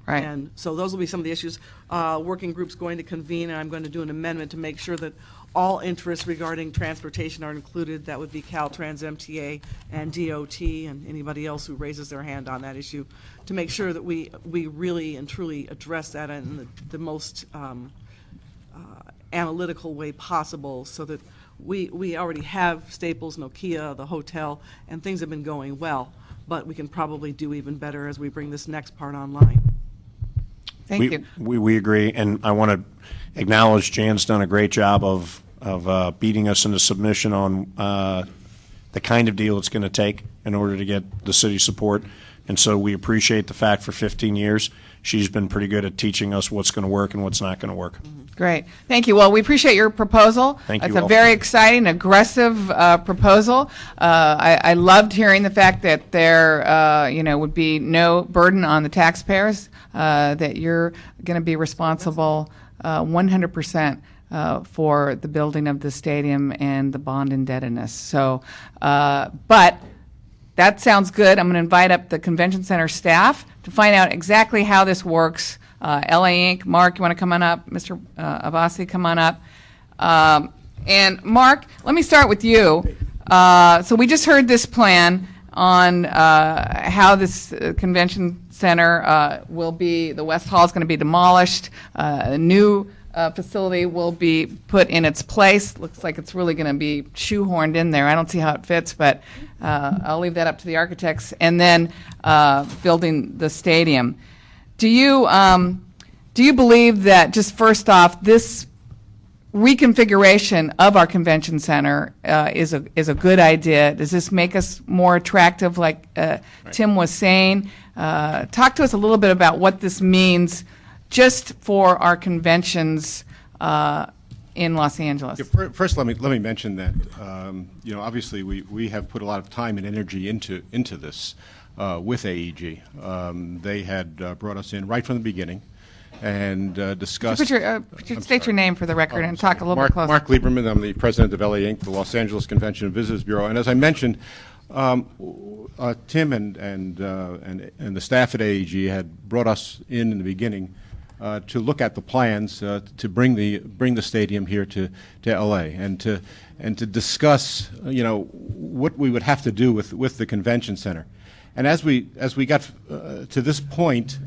Right. And so those will be some of the issues. Working group's going to convene, and I'm going to do an amendment to make sure that all interests regarding transportation are included. That would be Caltrans, MTA, and DOT, and anybody else who raises their hand on that issue, to make sure that we really and truly address that in the most analytical way possible, so that we already have Staples, Nokia, the hotel, and things have been going well, but we can probably do even better as we bring this next part online. Thank you. We agree, and I want to acknowledge Jan's done a great job of beating us into submission on the kind of deal it's going to take in order to get the city support. And so we appreciate the fact for 15 years she's been pretty good at teaching us what's going to work and what's not going to work. Great. Thank you. Well, we appreciate your proposal. Thank you It's a all. very exciting, aggressive proposal. I loved hearing the fact that there would be no burden on the taxpayers, that you're going to be responsible 100% for the building of the stadium and the bond indebtedness. So, but that sounds good. I'm going to invite up the Convention Center staff to find out exactly how this works. LA Inc., Mark, you want to come on up? Mr. Abbasi, come on up. And Mark, let me start with you. So we just heard this plan on how this convention center will be, the West Hall is going to be demolished, a new facility will be put in its place. Looks like it's really going to be shoehorned in there. I don't see how it fits, but I'll leave that up to the architects. And then building the stadium. Do you believe that, just first off, this reconfiguration of our convention center is a good idea? Does this make us more attractive, like Tim was saying? Talk to us a little bit about what this means just for our conventions in Los Angeles. Yeah, first, let me mention that obviously we have put a lot of time and energy into this with AEG. They had brought us in right from the beginning and discussed. State your name for the record and talk a little bit closer. Mark Lieberman. I'm the president of LA Inc., the Los Angeles Convention and Visitors Bureau. And as I mentioned, Tim and the staff at AEG had brought us in the beginning to look at the plans to bring the stadium here to LA and to discuss what we would have to do with the convention center. And as we got to this point,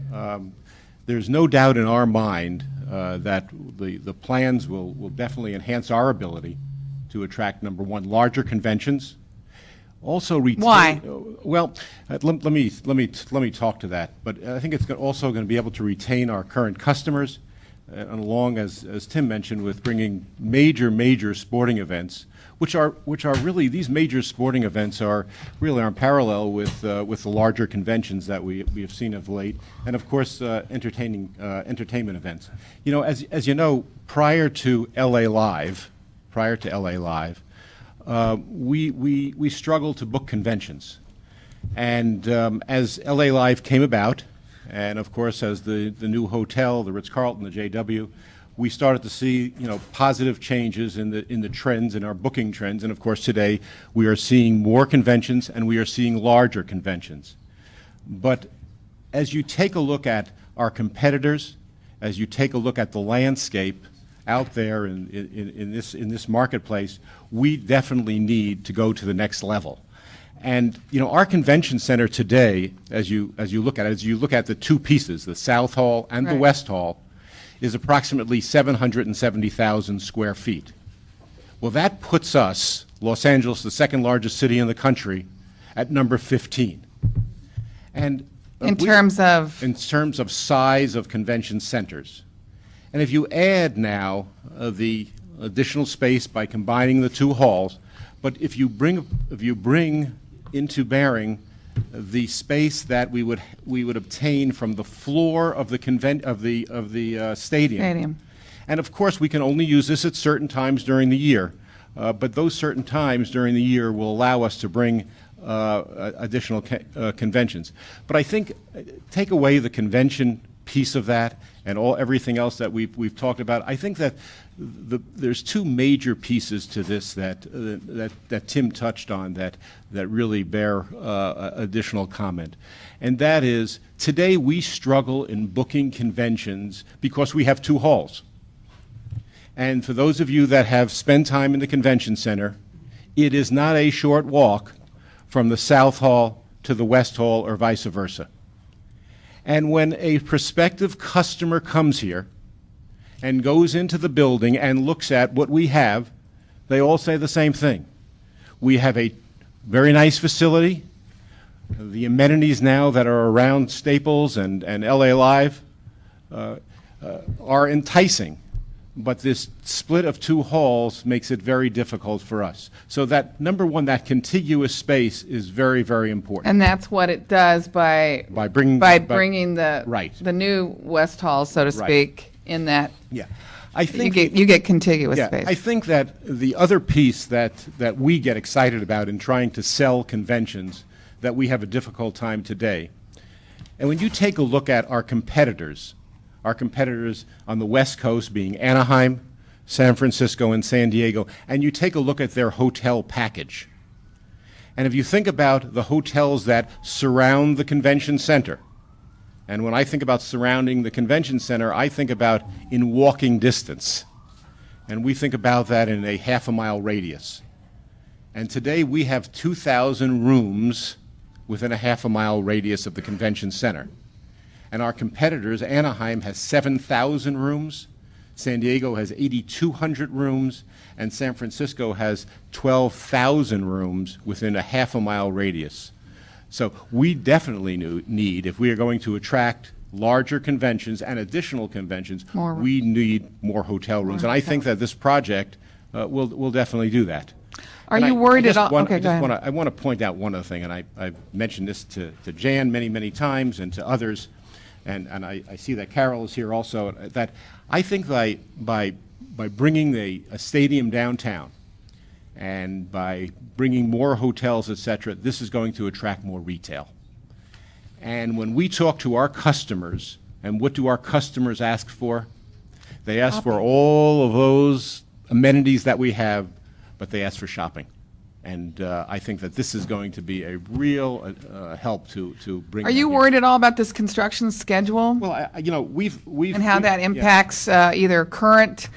there's no doubt in our mind that the plans will definitely enhance our ability to attract, number one, larger conventions. Also retain. Why? Well, let me talk to that. But I think it's also going to be able to retain our current customers, and along as Tim mentioned, with bringing major sporting events, which are really, these major sporting events are really on parallel with the larger conventions that we have seen of late, and of course entertainment events. As you know, prior to LA Live, we struggled to book conventions. And as LA Live came about, and of course as the new hotel, the Ritz-Carlton, the JW, we started to see positive changes in the trends, in our booking trends. And of course today we are seeing more conventions and we are seeing larger conventions. But as you take a look at our competitors, as you take a look at the landscape out there in this marketplace, we definitely need to go to the next level. And our convention center today, as you look at it, as you look at the two pieces, the South Hall and the West Hall, is approximately 770,000 square feet. Well, that puts us, Los Angeles, the second largest city in the country, at number 15. And in terms of size of convention centers. And if you add now the additional space by combining the two halls, but if you bring into bearing the space that we would obtain from the floor of the stadium. And of course, we can only use this at certain times during the year, but those certain times during the year will allow us to bring additional conventions. But I think take away the convention piece of that and everything else that we've talked about. I think that there's two major pieces to this that Tim touched on that really bear additional comment, and that is today we struggle in booking conventions because we have two halls. And for those of you that have spent time in the convention center, it is not a short walk from the South Hall to the West Hall or vice versa. And when a prospective customer comes here and goes into the building and looks at what we have, they all say the same thing. We have a very nice facility. The amenities now that are around Staples and LA Live are enticing. But this split of two halls makes it very difficult for us. So that, number one, that contiguous space is very, very important. And that's what it does by bringing the new West Hall, so to speak, in that. Yeah, I think you get contiguous space. I think that the other piece that we get excited about in trying to sell conventions that we have a difficult time today, and when you take a look at our competitors on the West Coast being Anaheim, San Francisco, and San Diego, and you take a look at their hotel package. And if you think about the hotels that surround the convention center, and when I think about surrounding the convention center, I think about in walking distance. and we think about that in a half-a-mile radius. And today we have 2,000 rooms within a half-a-mile radius of the convention center. And our competitors, Anaheim has 7,000 rooms, San Diego has 8,200 rooms, and San Francisco has 12,000 rooms within a half-a-mile radius. So we definitely need, if we are going to attract larger conventions and additional conventions, we need more hotel rooms. And I think that this project will definitely do that. Are you worried at all? Okay, go ahead. I want to point out one other thing, and I've mentioned this to Jan many, many times and to others, and I see that Carol is here also, that I think by bringing a stadium downtown and by bringing more hotels, et cetera, this is going to attract more retail. And when we talk to our customers, and what do our customers ask for? They ask for all of those amenities that we have, but they ask for shopping. And I think that this is going to be a real help to bring. Are you worried at all about this construction schedule? Well, we've and how that impacts either current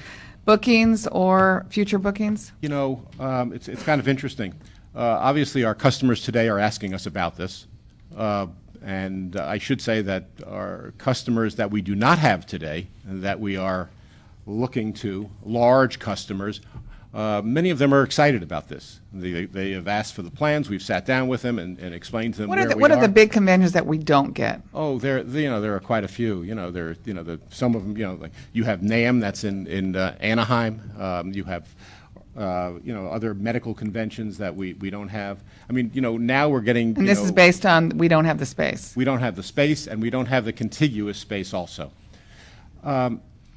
bookings or future bookings? It's kind of interesting. Obviously, our customers today are asking us about this. And I should say that our customers that we do not have today, that we are looking to, large customers, many of them are excited about this. They have asked for the plans. We've sat down with them and explained to them where we are. What are the big conventions that we don't get? Oh, there are quite a few. Some of them. Like you have NAMM that's in Anaheim. You have other medical conventions that we don't have. I mean, now we're getting. And this is based on we don't have the space. We don't have the space, and we don't have the contiguous space also.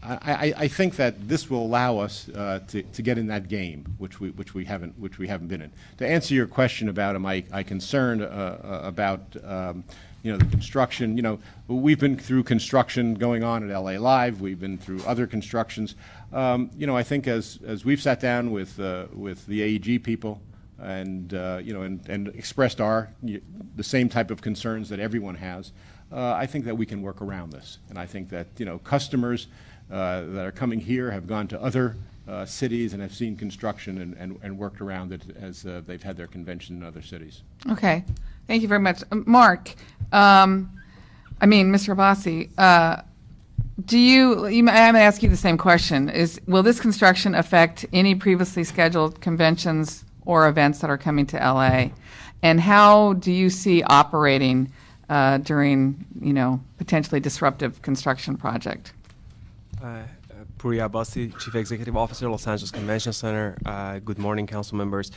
I think that this will allow us to get in that game, which we haven't been in. To answer your question about am I concerned about the construction? We've been through construction going on at LA Live. We've been through other constructions. I think as we've sat down with the AEG people and and expressed the same type of concerns that everyone has, I think that we can work around this. And I think that customers that are coming here have gone to other cities and have seen construction and worked around it as they've had their convention in other cities. Okay. Thank you very much. Mark, Mr. Abbasi, I'm going to ask you the same question. Will this construction affect any previously scheduled conventions or events that are coming to LA? And how do you see operating during, potentially disruptive construction project? Puri Abbasi, Chief Executive Officer, Los Angeles Convention Center. Good morning, council members.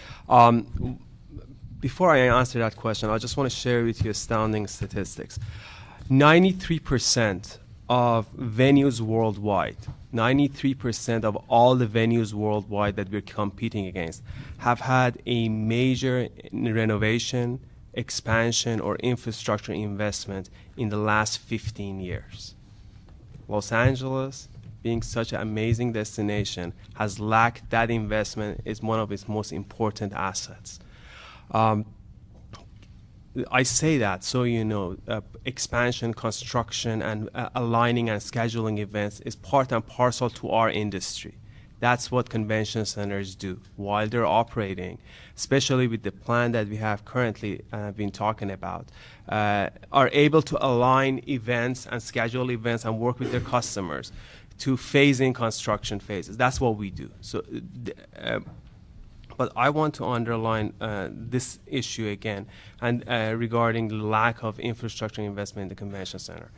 Before I answer that question, I just want to share with you astounding statistics. 93% of venues worldwide, 93% of all the venues worldwide that we're competing against have had a major renovation, expansion, or infrastructure investment in the last 15 years. Los Angeles, being such an amazing destination, has lacked that investment. Is one of its most important assets. I say that so expansion, construction, and aligning and scheduling events is part and parcel to our industry. That's what convention centers do while they're operating, especially with the plan that we have currently been talking about, are able to align events and schedule events and work with their customers to phase in construction phases. That's what we do. So, but I want to underline this issue again, and regarding the lack of infrastructure investment in the convention center.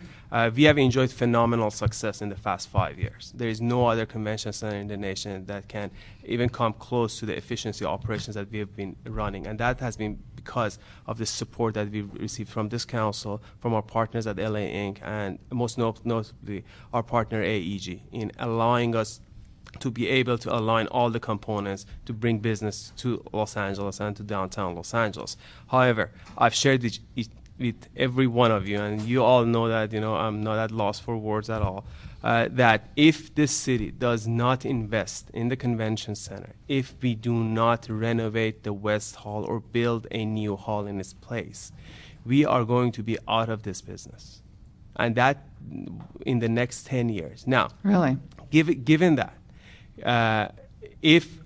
We have enjoyed phenomenal success in the past 5 years. There is no other convention center in the nation that can even come close to the efficiency operations that we have been running, and that has been because of the support that we've received from this council, from our partners at LA Inc., and most notably our partner AEG, in allowing us to be able to align all the components to bring business to Los Angeles and to downtown Los Angeles. However, I've shared with every one of you, and you all know that I'm not at loss for words at all, that if this city does not invest in the convention center, if we do not renovate the West Hall or build a new hall in its place, we are going to be out of this business. And that in the next 10 years. Now, really, given that, And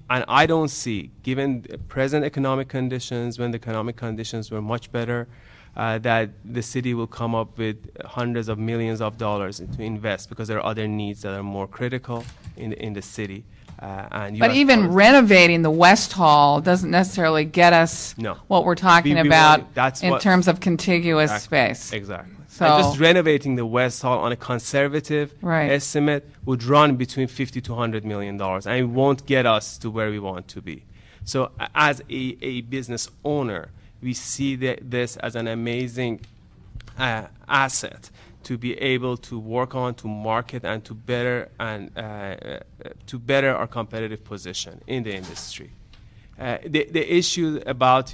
I don't see, given the present economic conditions, when the economic conditions were much better, that the city will come up with hundreds of millions of dollars to invest, because there are other needs that are more critical in the city. But even renovating the West Hall doesn't necessarily get us what we're talking about in terms of contiguous space. Exactly. So and just renovating the West Hall on a conservative estimate would run between $50 to $100 million, and it won't get us to where we want to be. So as a business owner, we see this as an amazing asset to be able to work on, to market, and to better our competitive position in the industry. The issue about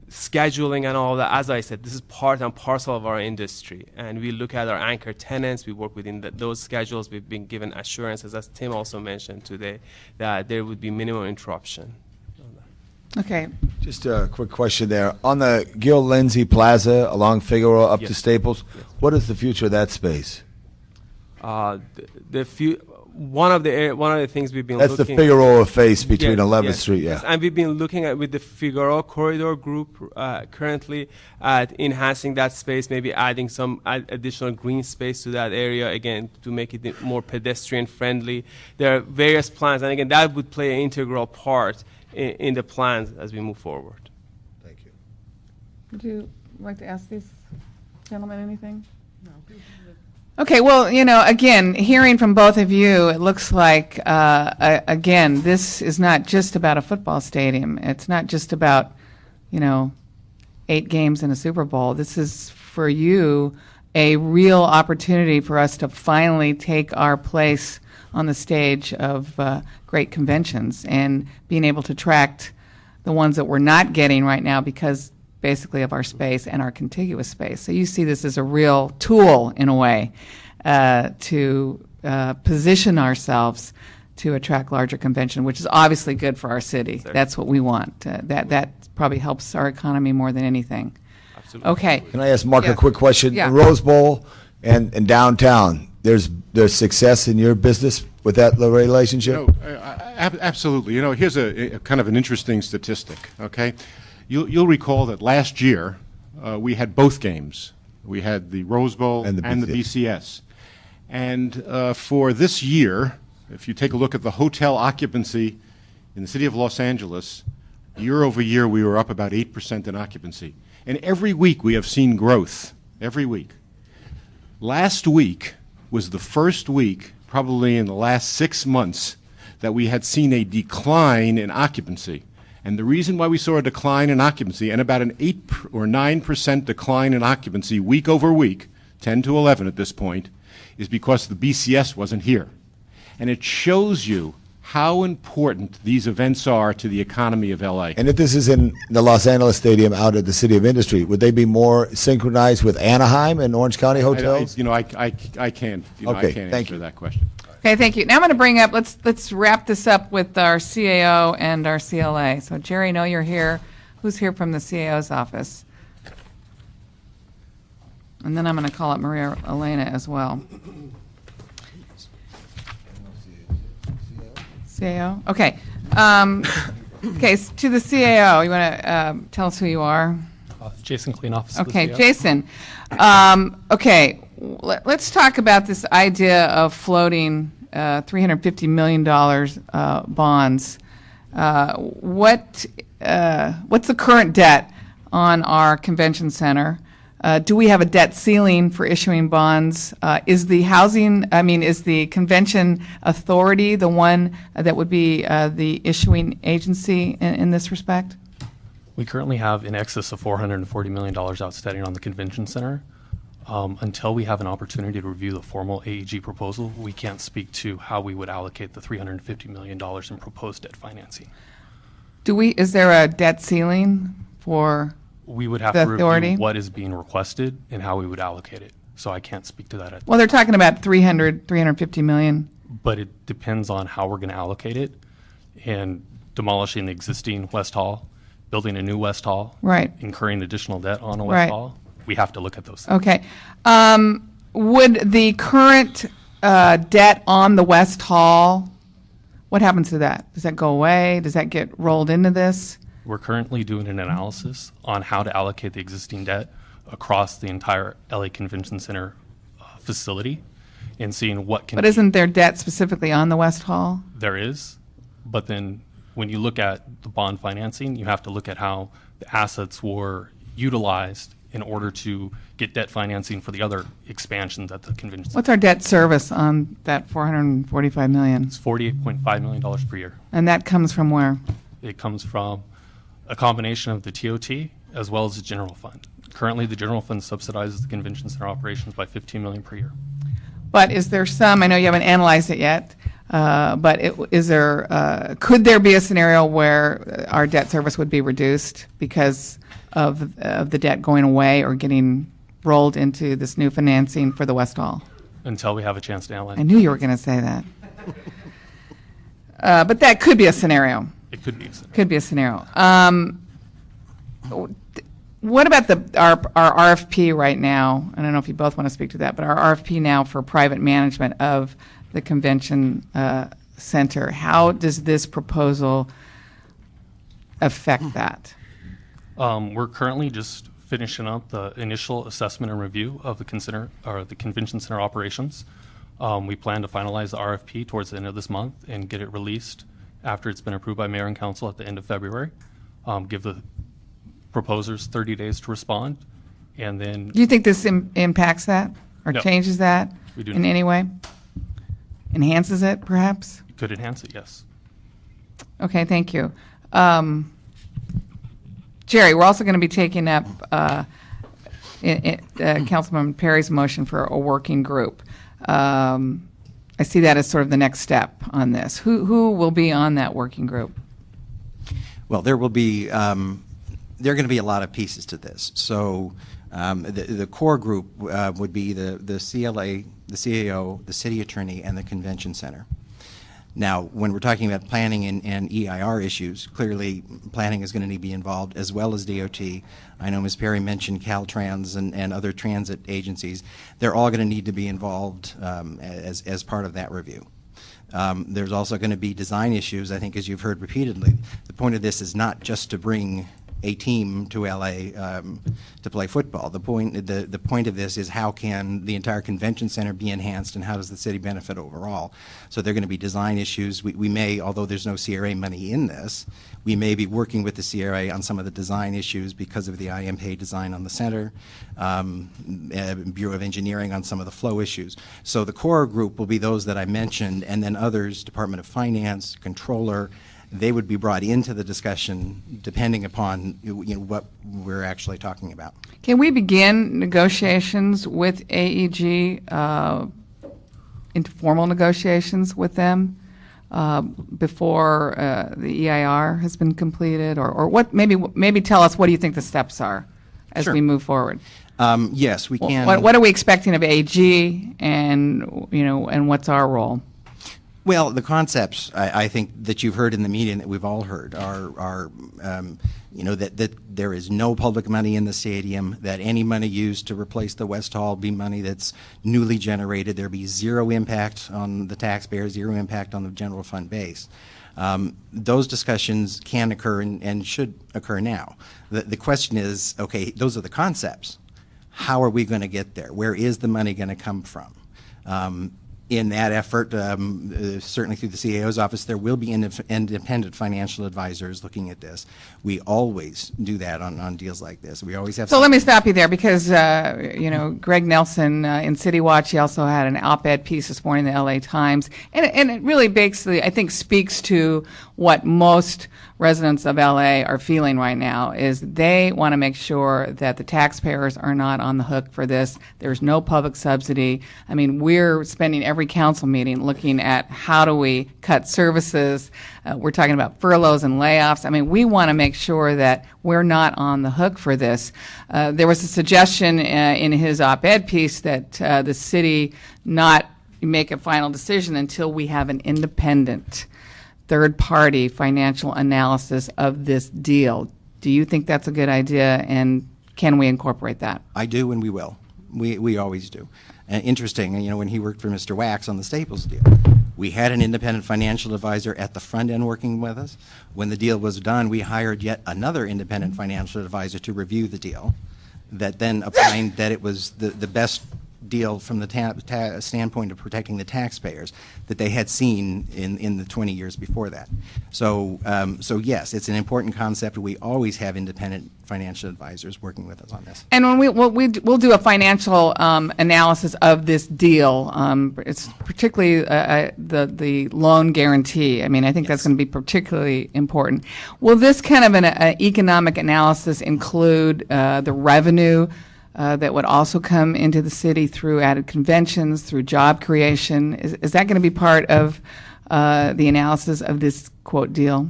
scheduling and all that, as I said, this is part and parcel of our industry, and we look at our anchor tenants. We work within those schedules. We've been given assurances, as Tim also mentioned today, that there would be minimum interruption. Okay. Just a quick question there. On the Gil Lindsay Plaza along Figueroa up to Staples, what is the future of that space? One of the things we've been That's looking. the Figueroa face between 11th Street, yes. And we've been looking at with the Figueroa Corridor Group currently at enhancing that space, maybe adding some additional green space to that area, again, to make it more pedestrian friendly. There are various plans, and again, that would play an integral part in the plans as we move forward. Thank you. Would you like to ask these gentlemen anything? No. Okay, well, again, hearing from both of you, it looks like, again, this is not just about a football stadium. It's not just about, 8 games in a Super Bowl. This is, for you, a real opportunity for us to finally take our place on the stage of great conventions and being able to attract the ones that we're not getting right now because basically of our space and our contiguous space. So you see this as a real tool, in a way, to position ourselves to attract larger convention, which is obviously good for our city. That's what we want. That probably helps our economy more than anything. Absolutely. Okay. Can I ask Mark a quick question? Yeah. The Rose Bowl and downtown, there's success in your business with that relationship? Absolutely. Here's a kind of an interesting statistic, okay? You'll recall that last year we had both games. We had the Rose Bowl and the BCS. And for this year, if you take a look at the hotel occupancy in the city of Los Angeles, year over year we were up about 8% in occupancy. And every week we have seen growth, every week. Last week was the first week, probably in the last 6 months, that we had seen a decline in occupancy. And the reason why we saw a decline in occupancy, and about an 8 or 9% decline in occupancy week over week, 10 to 11 at this point, is because the BCS wasn't here. And it shows you how important these events are to the economy of LA. And if this is in the Los Angeles Stadium out at the City of Industry, would they be more synchronized with Anaheim and Orange County hotels? I can't, I can't answer that question. Okay, thank you. Now I'm going to bring up, let's wrap this up with our CAO and our CLA. So Jerry, I know you're here. Who's here from the CAO's office? And then I'm going to call up Maria Elena as well. CAO? Okay. Okay, to the CAO, you want to tell us who you are? Jason Clean, Office Okay, of the CAO. Jason. Okay, let's talk about this idea of floating $350 million bonds. What's the current debt on our convention center? Do we have a debt ceiling for issuing bonds? Is the convention authority the one that would be the issuing agency in this respect? We currently have in excess of $440 million outstanding on the convention center. Until we have an opportunity to review the formal AEG proposal, we can't speak to how we would allocate the $350 million in proposed debt financing. Is there a debt ceiling for We would have the to authority? review what is being requested and how we would allocate it. So I can't speak to that. Well, they're talking about $350 million. But it depends on how we're going to allocate it, and demolishing the existing West Hall, building a new West Hall, Right. incurring additional debt on a West Right. Hall. We have to look at those things. Okay. Would the current debt on the West Hall, what happens to that? Does that go away? Does that get rolled into this? We're currently doing an analysis on how to allocate the existing debt across the entire LA Convention Center facility and seeing what can But isn't there debt specifically on the West Hall? There is, but then when you look at the bond financing, you have to look at how the assets were utilized in order to get debt financing for the other expansions at the convention center. What's our debt service on that $445 million? It's $48.5 million per year. And that comes from where? It comes from a combination of the TOT as well as the general fund. Currently, the general fund subsidizes the convention center operations by $15 million per year. But is there some, I know you haven't analyzed it yet, but could there be a scenario where our debt service would be reduced because of the debt going away or getting rolled into this new financing for the West Hall? Until we have a chance to analyze. I knew you were going to say that. But that could be a scenario. It could be a scenario. Could be a scenario. What about our RFP right now? I don't know if you both want to speak to that, but our RFP now for private management of the convention center. How does this proposal affect that? We're currently just finishing up the initial assessment and review of the convention center operations. We plan to finalize the RFP towards the end of this month and get it released after it's been approved by Mayor and Council at the end of February. Give the proposers 30 days to respond, and then... Do you think this impacts that or No. changes that We do in not. any way? Enhances it, perhaps? It could enhance it, yes. Okay, thank you. Jerry, we're also going to be taking up Councilman Perry's motion for a working group. I see that as sort of the next step on this. Who will be on that working group? Well, there will be there are going to be a lot of pieces to this. So the core group would be the CLA, the CAO, the city attorney, and the convention center. Now, when we're talking about planning and EIR issues, clearly planning is going to need to be involved, as well as DOT. I know Ms. Perry mentioned Caltrans and other transit agencies. They're all going to need to be involved as part of that review. There's also going to be design issues, I think, as you've heard repeatedly. The point of this is not just to bring a team to LA to play football. The point of this is how can the entire convention center be enhanced and how does the city benefit overall? So there are going to be design issues. We may, although there's no CRA money in this, we may be working with the CRA on some of the design issues because of the IMPA design on the center, Bureau of Engineering on some of the flow issues. So the core group will be those that I mentioned, and then others, Department of Finance, Controller, they would be brought into the discussion depending upon what we're actually talking about. Can we begin negotiations with AEG, into formal negotiations with them before the EIR has been completed, or what? Maybe tell us, what do you think the steps are as Sure. we move forward? Yes, we can. What are we expecting of AG, and and what's our role? Well, the concepts I think that you've heard in the meeting that we've all heard are that there is no public money in the stadium, that any money used to replace the West Hall be money that's newly generated. There be zero impact on the taxpayer, zero impact on the general fund base. Those discussions can occur and should occur now. The question is, okay, those are the concepts. How are we going to get there? Where is the money going to come from? In that effort, certainly through the CAO's office, there will be independent financial advisors looking at this. We always do that on deals like this. We always have. So let me stop you there because, Greg Nelson in City Watch, he also had an op-ed piece this morning in the LA Times. And it really basically, I think, speaks to what most residents of LA are feeling right now, is they want to make sure that the taxpayers are not on the hook for this. There's no public subsidy. I mean, we're spending every council meeting looking at how do we cut services. We're talking about furloughs and layoffs. I mean, we want to make sure that we're not on the hook for this. There was a suggestion in his op-ed piece that the city not make a final decision until we have an independent third-party financial analysis of this deal. Do you think that's a good idea, and can we incorporate that? I do, and we will. We always do. Interesting, when he worked for Mr. Wax on the Staples deal, we had an independent financial advisor at the front end working with us. When the deal was done, we hired yet another independent financial advisor to review the deal, that then opined that it was the best deal from the standpoint of protecting the taxpayers that they had seen in the 20 years before that. So yes, it's an important concept. We always have independent financial advisors working with us on this. And when we'll do a financial analysis of this deal, it's particularly the loan guarantee. I mean, I think that's going to be particularly important. Will this kind of an economic analysis include the revenue that would also come into the city through added conventions, through job creation? Is that going to be part of the analysis of this quote deal?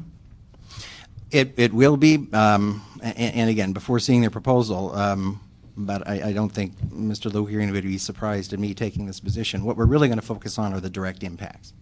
It will be, and again, before seeing their proposal, but I don't think Mr. Lohirian would be surprised at me taking this position. What we're really going to focus on are the direct impacts.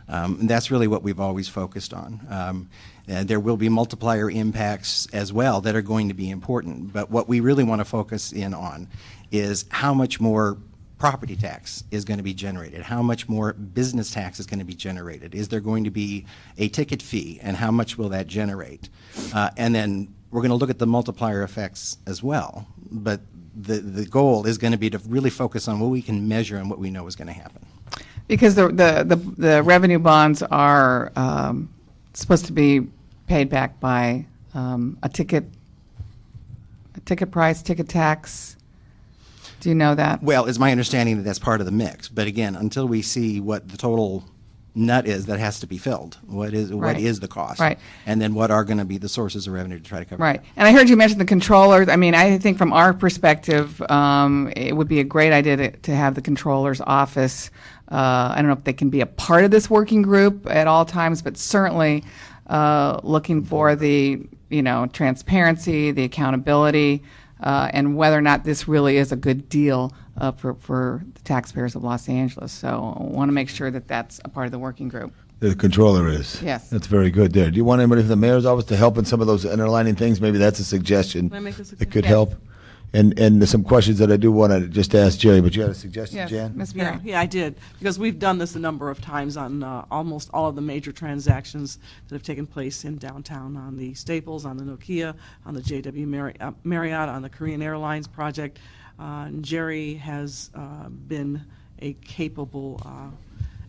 And that's really what we've always focused on. There will be multiplier impacts as well that are going to be important, but what we really want to focus in on is how much more property tax is going to be generated, how much more business tax is going to be generated, is there going to be a ticket fee, and how much will that generate? And then we're going to look at the multiplier effects as well, but the goal is going to be to really focus on what we can measure and what we know is going to happen. Because the revenue bonds are supposed to be paid back by a ticket price, ticket tax. Do you know that? Well, it's my understanding that that's part of the mix. But again, until we see what the total nut is that has to be filled, what is the cost, right, and then what are going to be the sources of revenue to try to cover right. that. And I heard you mention the controllers. I mean, I think from our perspective, it would be a great idea to have the controller's office. I don't know if they can be a part of this working group at all times, but certainly looking for the transparency, the accountability, and whether or not this really is a good deal for the taxpayers of Los Angeles. So I want to make sure that that's a part of the working group. The controller is. Yes. That's very good there. Do you want anybody from the mayor's office to help in some of those underlining things? Maybe that's a suggestion. Can I make a suggestion? That could Yes. help. And there's some questions that I do want to just ask Jerry, but you had a suggestion, Yes, Jan? Ms. Perry. Yeah, I did, because we've done this a number of times on almost all of the major transactions that have taken place in downtown, on the Staples, on the Nokia, on the JW Marriott, on the Korean Airlines project. And Jerry has been a capable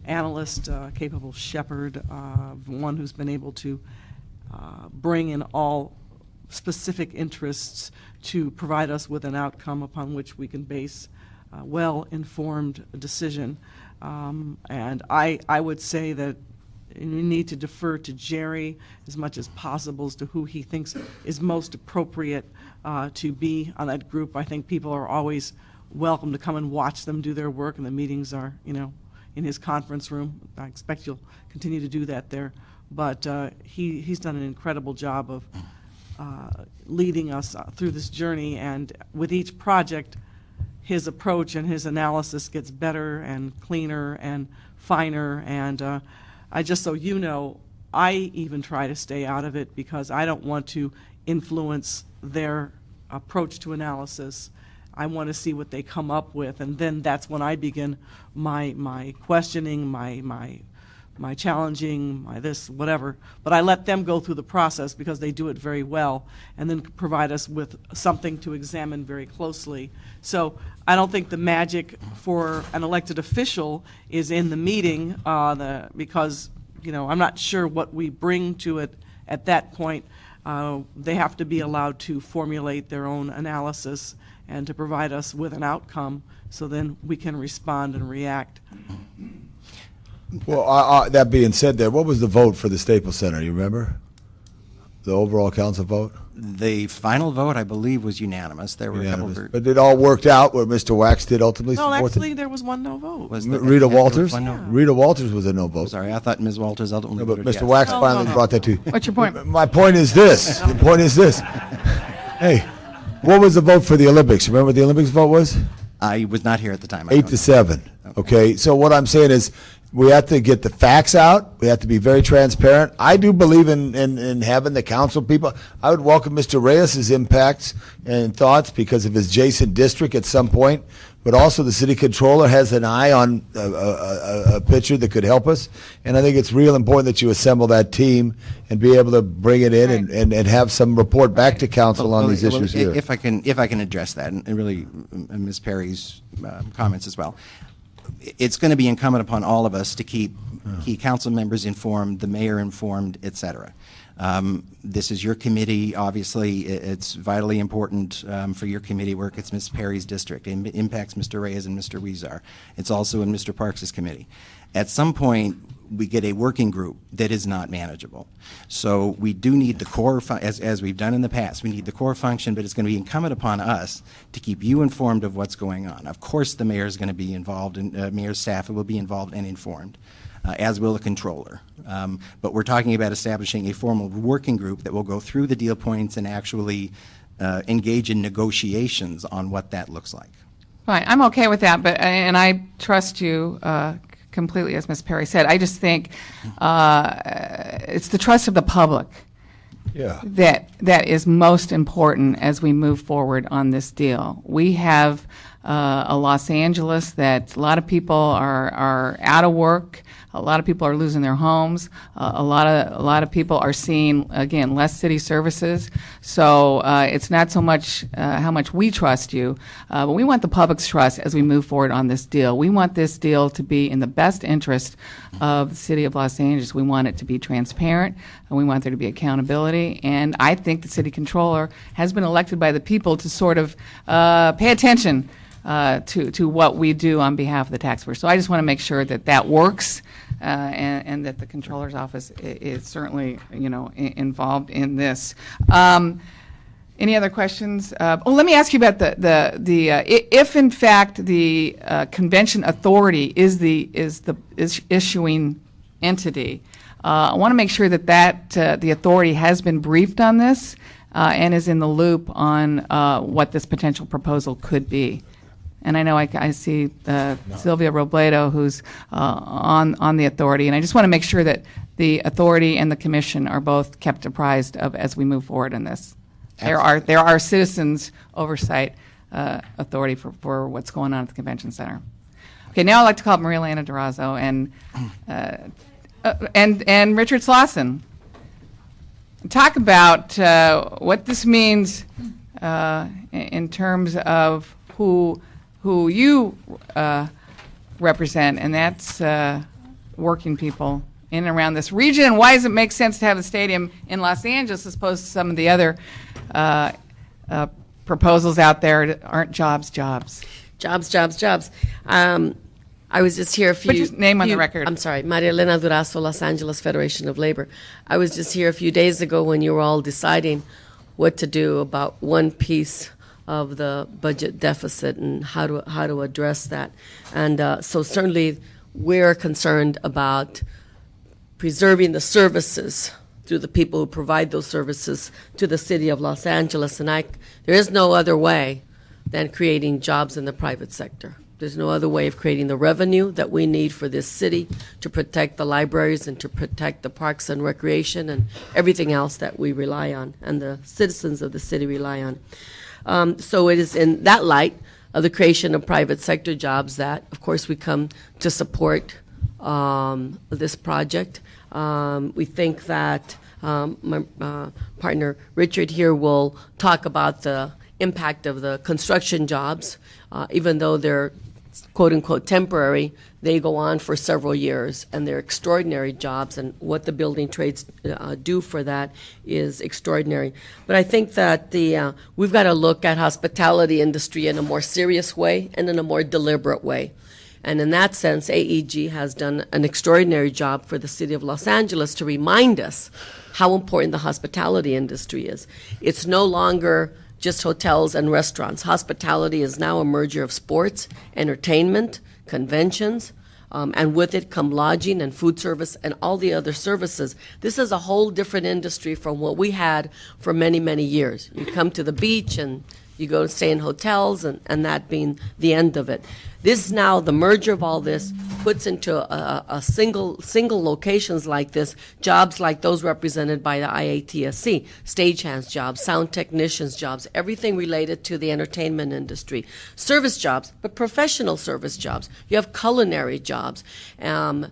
analyst, capable shepherd, one who's been able to bring in all specific interests to provide us with an outcome upon which we can base a well-informed decision. And I would say that we need to defer to Jerry as much as possible as to who he thinks is most appropriate to be on that group. I think people are always welcome to come and watch them do their work, and the meetings are, in his conference room. I expect you'll continue to do that there. But he's done an incredible job of leading us through this journey, and with each project, his approach and his analysis gets better and cleaner and finer, and I just so you know, I even try to stay out of it because I don't want to influence their approach to analysis. I want to see what they come up with, and then that's when I begin my questioning, my challenging, my this, whatever. But I let them go through the process because they do it very well, and then provide us with something to examine very closely. So I don't think the magic for an elected official is in the meeting, because I'm not sure what we bring to it at that point. They have to be allowed to formulate their own analysis and to provide us with an outcome, so then we can respond and react. Well, that being said there, what was the vote for the Staples Center? You remember? The overall council vote? The final vote, I believe, was unanimous. There were a couple of... But it all worked out where Mr. Wax did ultimately No, support actually, there was one no vote. Rita Walters? Yeah. Rita Walters was a no vote. Sorry, I thought Ms. Walters ultimately But voted Mr. yes. Wax finally brought that to you. What's your point? My point is this. The point is this. Hey, what was the vote for the Olympics? You remember what the Olympics vote was? I was not here at the time. 8-7. Okay, so what I'm saying is, we have to get the facts out. We have to be very transparent. I do believe in having the council people. I would welcome Mr. Reyes's impacts and thoughts because of his adjacent district at some point. But also the city controller has an eye on a picture that could help us. And I think it's real important that you assemble that team and be able to bring it in and have some report back to council on these issues here. If I can address that, and really Ms. Perry's comments as well. It's going to be incumbent upon all of us to keep key council members informed, the mayor informed, et cetera. This is your committee. Obviously, it's vitally important for your committee work. It's Ms. Perry's district. It impacts Mr. Reyes and Mr. Weezer. It's also in Mr. Parks' committee. At some point, we get a working group that is not manageable. So we do need the core, as we've done in the past, we need the core function, but it's going to be incumbent upon us to keep you informed of what's going on. Of course, the mayor is going to be involved, and mayor's staff will be involved and informed. As will the controller. But we're talking about establishing a formal working group that will go through the deal points and actually engage in negotiations on what that looks like. Fine, I'm okay with that, and I trust you completely, as Ms. Perry said. I just think it's the trust of the public that is most important as we move forward on this deal. We have a Los Angeles that a lot of people are out of work. A lot of people are losing their homes. A lot of people are seeing, again, less city services. So it's not so much how much we trust you, but we want the public's trust as we move forward on this deal. We want this deal to be in the best interest of the city of Los Angeles. We want it to be transparent, and we want there to be accountability. And I think the city controller has been elected by the people to sort of pay attention to what we do on behalf of the taxpayers. So I just want to make sure that that works, and that the controller's office is certainly, involved in this. Any other questions? Let me ask you about if in fact the convention authority is issuing entity. I want to make sure that the authority has been briefed on this and is in the loop on what this potential proposal could be. And I know I see Sylvia Robledo, who's on the authority, and I just want to make sure that the authority and the commission are both kept apprised of as we move forward in this. There are citizens oversight authority for what's going on at the convention center. Okay, now I'd like to call up Maria Elena Durazo and Richard Slauson. Talk about what this means in terms of who you represent, and that's working people in and around this region. And why does it make sense to have a stadium in Los Angeles as opposed to some of the other proposals out there that aren't jobs? Jobs. I was just here a few... Put your name on the record. I'm sorry, Maria Elena Durazo, Los Angeles Federation of Labor. I was just here a few days ago when you were all deciding what to do about one piece of the budget deficit and how to address that. And so certainly we're concerned about preserving the services through the people who provide those services to the city of Los Angeles. And there is no other way than creating jobs in the private sector. There's no other way of creating the revenue that we need for this city to protect the libraries and to protect the parks and recreation and everything else that we rely on and the citizens of the city rely on. So it is in that light of the creation of private sector jobs that, of course, we come to support this project. We think that my partner Richard here will talk about the impact of the construction jobs. Even though they're quote-unquote temporary, they go on for several years, and they're extraordinary jobs, and what the building trades do for that is extraordinary. But I think that we've got to look at hospitality industry in a more serious way and in a more deliberate way. And in that sense, AEG has done an extraordinary job for the city of Los Angeles to remind us how important the hospitality industry is. It's no longer just hotels and restaurants. Hospitality is now a merger of sports, entertainment, conventions, and with it come lodging and food service and all the other services. This is a whole different industry from what we had for many, many years. You come to the beach and You go stay in hotels, and that being the end of it. This now, the merger of all this puts into a single locations like this, jobs like those represented by the IATSC, stagehands jobs, sound technicians jobs, everything related to the entertainment industry, service jobs, but professional service jobs. You have culinary jobs, and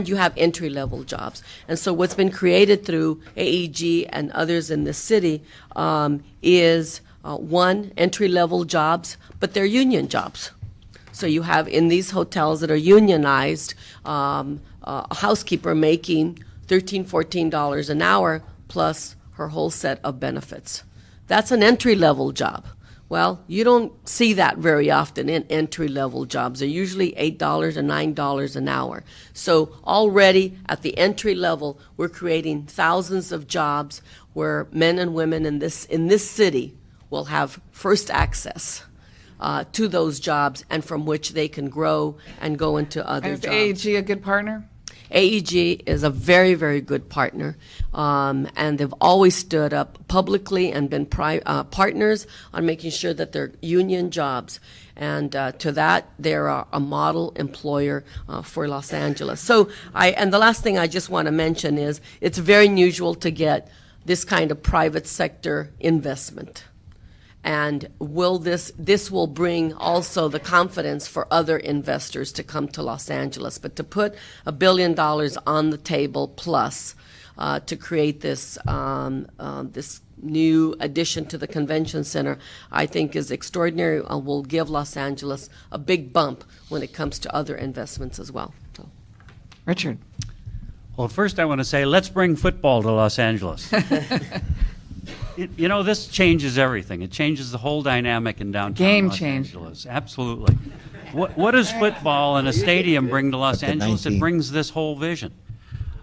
you have entry-level jobs. And so what's been created through AEG and others in the city is one, entry-level jobs, but they're union jobs. So you have in these hotels that are unionized, a housekeeper making $13, $14 an hour plus her whole set of benefits. That's an entry-level job. Well, you don't see that very often in entry-level jobs. They're usually $8 or $9 an hour. So already at the entry level, we're creating thousands of jobs where men and women in this city will have first access to those jobs, and from which they can grow and go into other And jobs. is AEG a good partner? AEG is a very, very good partner, and they've always stood up publicly and been partners on making sure that they're union jobs. And to that, they're a model employer for Los Angeles. So, and the last thing I just want to mention is it's very unusual to get this kind of private sector investment. And this will bring also the confidence for other investors to come to Los Angeles. But to put $1 billion on the table plus to create this this new addition to the convention center, I think is extraordinary and will give Los Angeles a big bump when it comes to other investments as well. So. Richard. Well, first I want to say, let's bring football to Los Angeles. You know, this changes everything. It changes the whole dynamic in downtown Los Angeles. Absolutely. What does football and a stadium bring to Los Angeles? It brings this whole vision.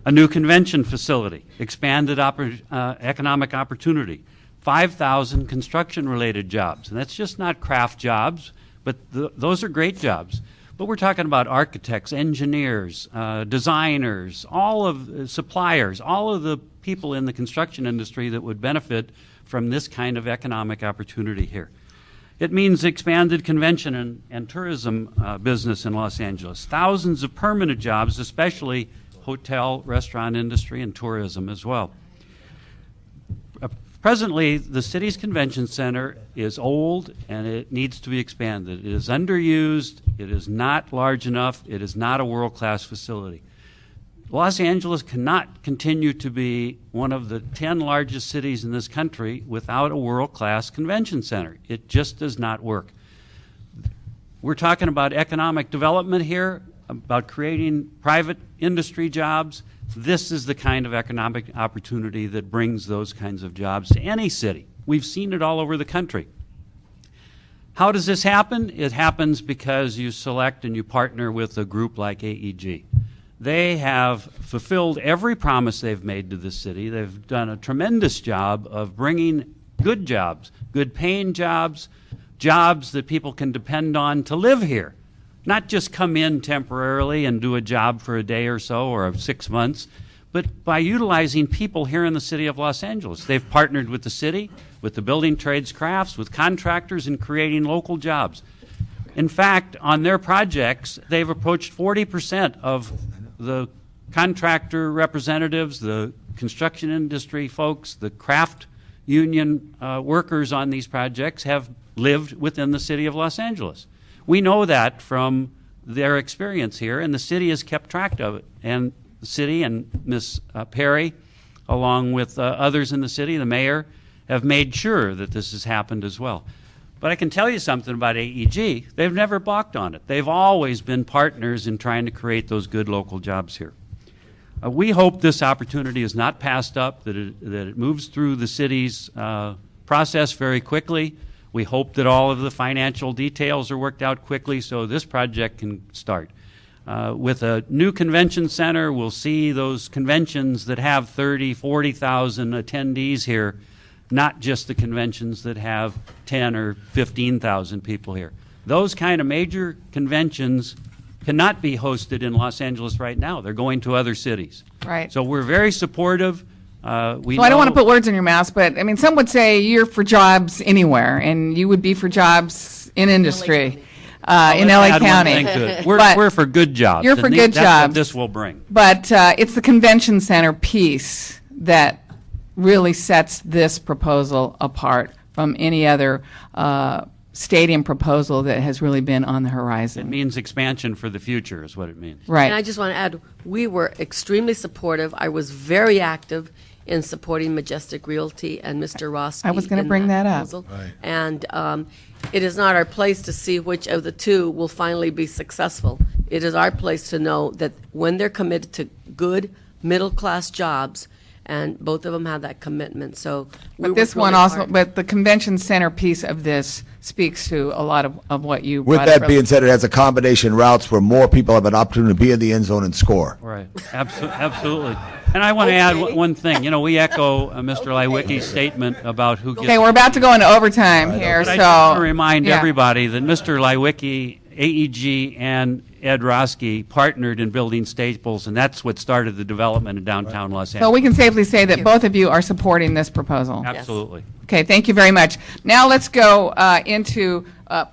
A new convention facility, expanded economic opportunity, 5,000 construction-related jobs. And that's just not craft jobs, but those are great jobs. But we're talking about architects, engineers, designers, all of suppliers, all of the people in the construction industry that would benefit from this kind of economic opportunity here. It means expanded convention and tourism business in Los Angeles. Thousands of permanent jobs, especially hotel, restaurant industry, and tourism as well. Presently, the city's convention center is old and it needs to be expanded. It is underused, it is not large enough, it is not a world-class facility. Los Angeles cannot continue to be one of the 10 largest cities in this country without a world-class convention center. It just does not work. We're talking about economic development here, about creating private industry jobs. This is the kind of economic opportunity that brings those kinds of jobs to any city. We've seen it all over the country. How does this happen? It happens because you select and you partner with a group like AEG. They have fulfilled every promise they've made to the city. They've done a tremendous job of bringing good jobs, good paying jobs, jobs that people can depend on to live here. Not just come in temporarily and do a job for a day or so or 6 months, but by utilizing people here in the city of Los Angeles. They've partnered with the city, with the building trades crafts, with contractors in creating local jobs. In fact, on their projects, they've approached 40% of the contractor representatives, the construction industry folks, the craft union workers on these projects have lived within the city of Los Angeles. We know that from their experience here, and the city has kept track of it. And the city and Ms. Perry, along with others in the city, the mayor, have made sure that this has happened as well. But I can tell you something about AEG. They've never balked on it. They've always been partners in trying to create those good local jobs here. We hope this opportunity is not passed up, that it moves through the city's process very quickly. We hope that all of the financial details are worked out quickly so this project can start. With a new convention center, we'll see those conventions that have 30, 40,000 attendees here, not just the conventions that have 10 or 15,000 people here. Those kind of major conventions cannot be hosted in Los Angeles right now. They're going to other cities. Right. So we're very supportive. We Well, I don't want to know- put words in your mouth, but, I mean, some would say you're for jobs anywhere, and you would be for jobs in industry, in Let's LA add one County. thing to it. We're, But- we're for good jobs. You're for and good that's what jobs. this will bring. But it's the convention center piece that really sets this proposal apart from any other stadium proposal that has really been on the It horizon. means expansion for the future is what it means. And I Right. just want to add, we were extremely supportive. I was very active in supporting Majestic Realty and Mr. Roski. I was gonna in bring that up. proposal. Right. And it is not our place to see which of the two will finally be successful. It is our place to know that when they're committed to good, middle-class jobs, and both of them have that commitment, so. we But worked this one really also, hard. but the convention center piece of this speaks to a lot of what you With brought up that being said, it has a combination routes where more people have an opportunity to be in the end zone and score. Right, absolutely. And I want to add one thing. You know, we echo Mr. Lywicki's statement about who gets. Okay, we're about to go into overtime here, But so. I just want to remind yeah. everybody that Mr. Lywicki, AEG, and Ed Roski partnered in building Staples, and that's what started the development of downtown Los So Angeles. we can safely say that both of you are supporting this proposal. Absolutely. Okay, thank you very much. Now let's go into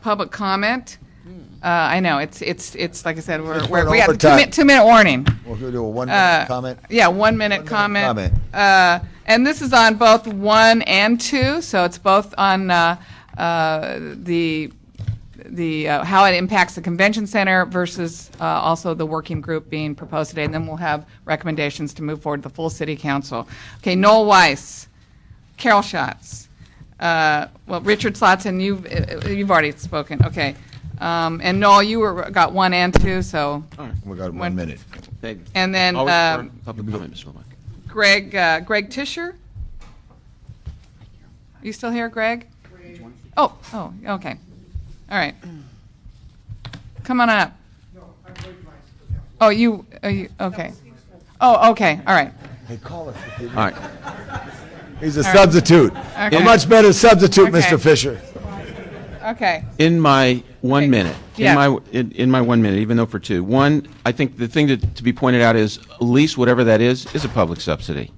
public comment. I know, it's like I said, went we got a overtime. 2-minute warning. We'll do a 1 minute comment. Yeah, 1 minute comment. comment. And this is on both 1 and 2, so it's both on how it impacts the convention center versus also the working group being proposed today, and then we'll have recommendations to move forward to the full city council. Okay, Noel Weiss, Carol Schatz, well, Richard Slotson, you've already spoken, okay. And Noel, you got 1 and 2, so. We got 1 minute. And then Public comment, Mr. Lamont. Greg Tischer? You still here, Greg? Oh, okay. All right. Come on up. Oh, you, okay. Oh, okay, all right. Hey, call us. All right. He's a All right. substitute. Okay. A much better substitute, Okay. Mr. Fisher. Okay. In my 1 minute, Yeah. in my 1 minute, even though for 2, one, I think the thing to be pointed out is lease, whatever that is a public subsidy.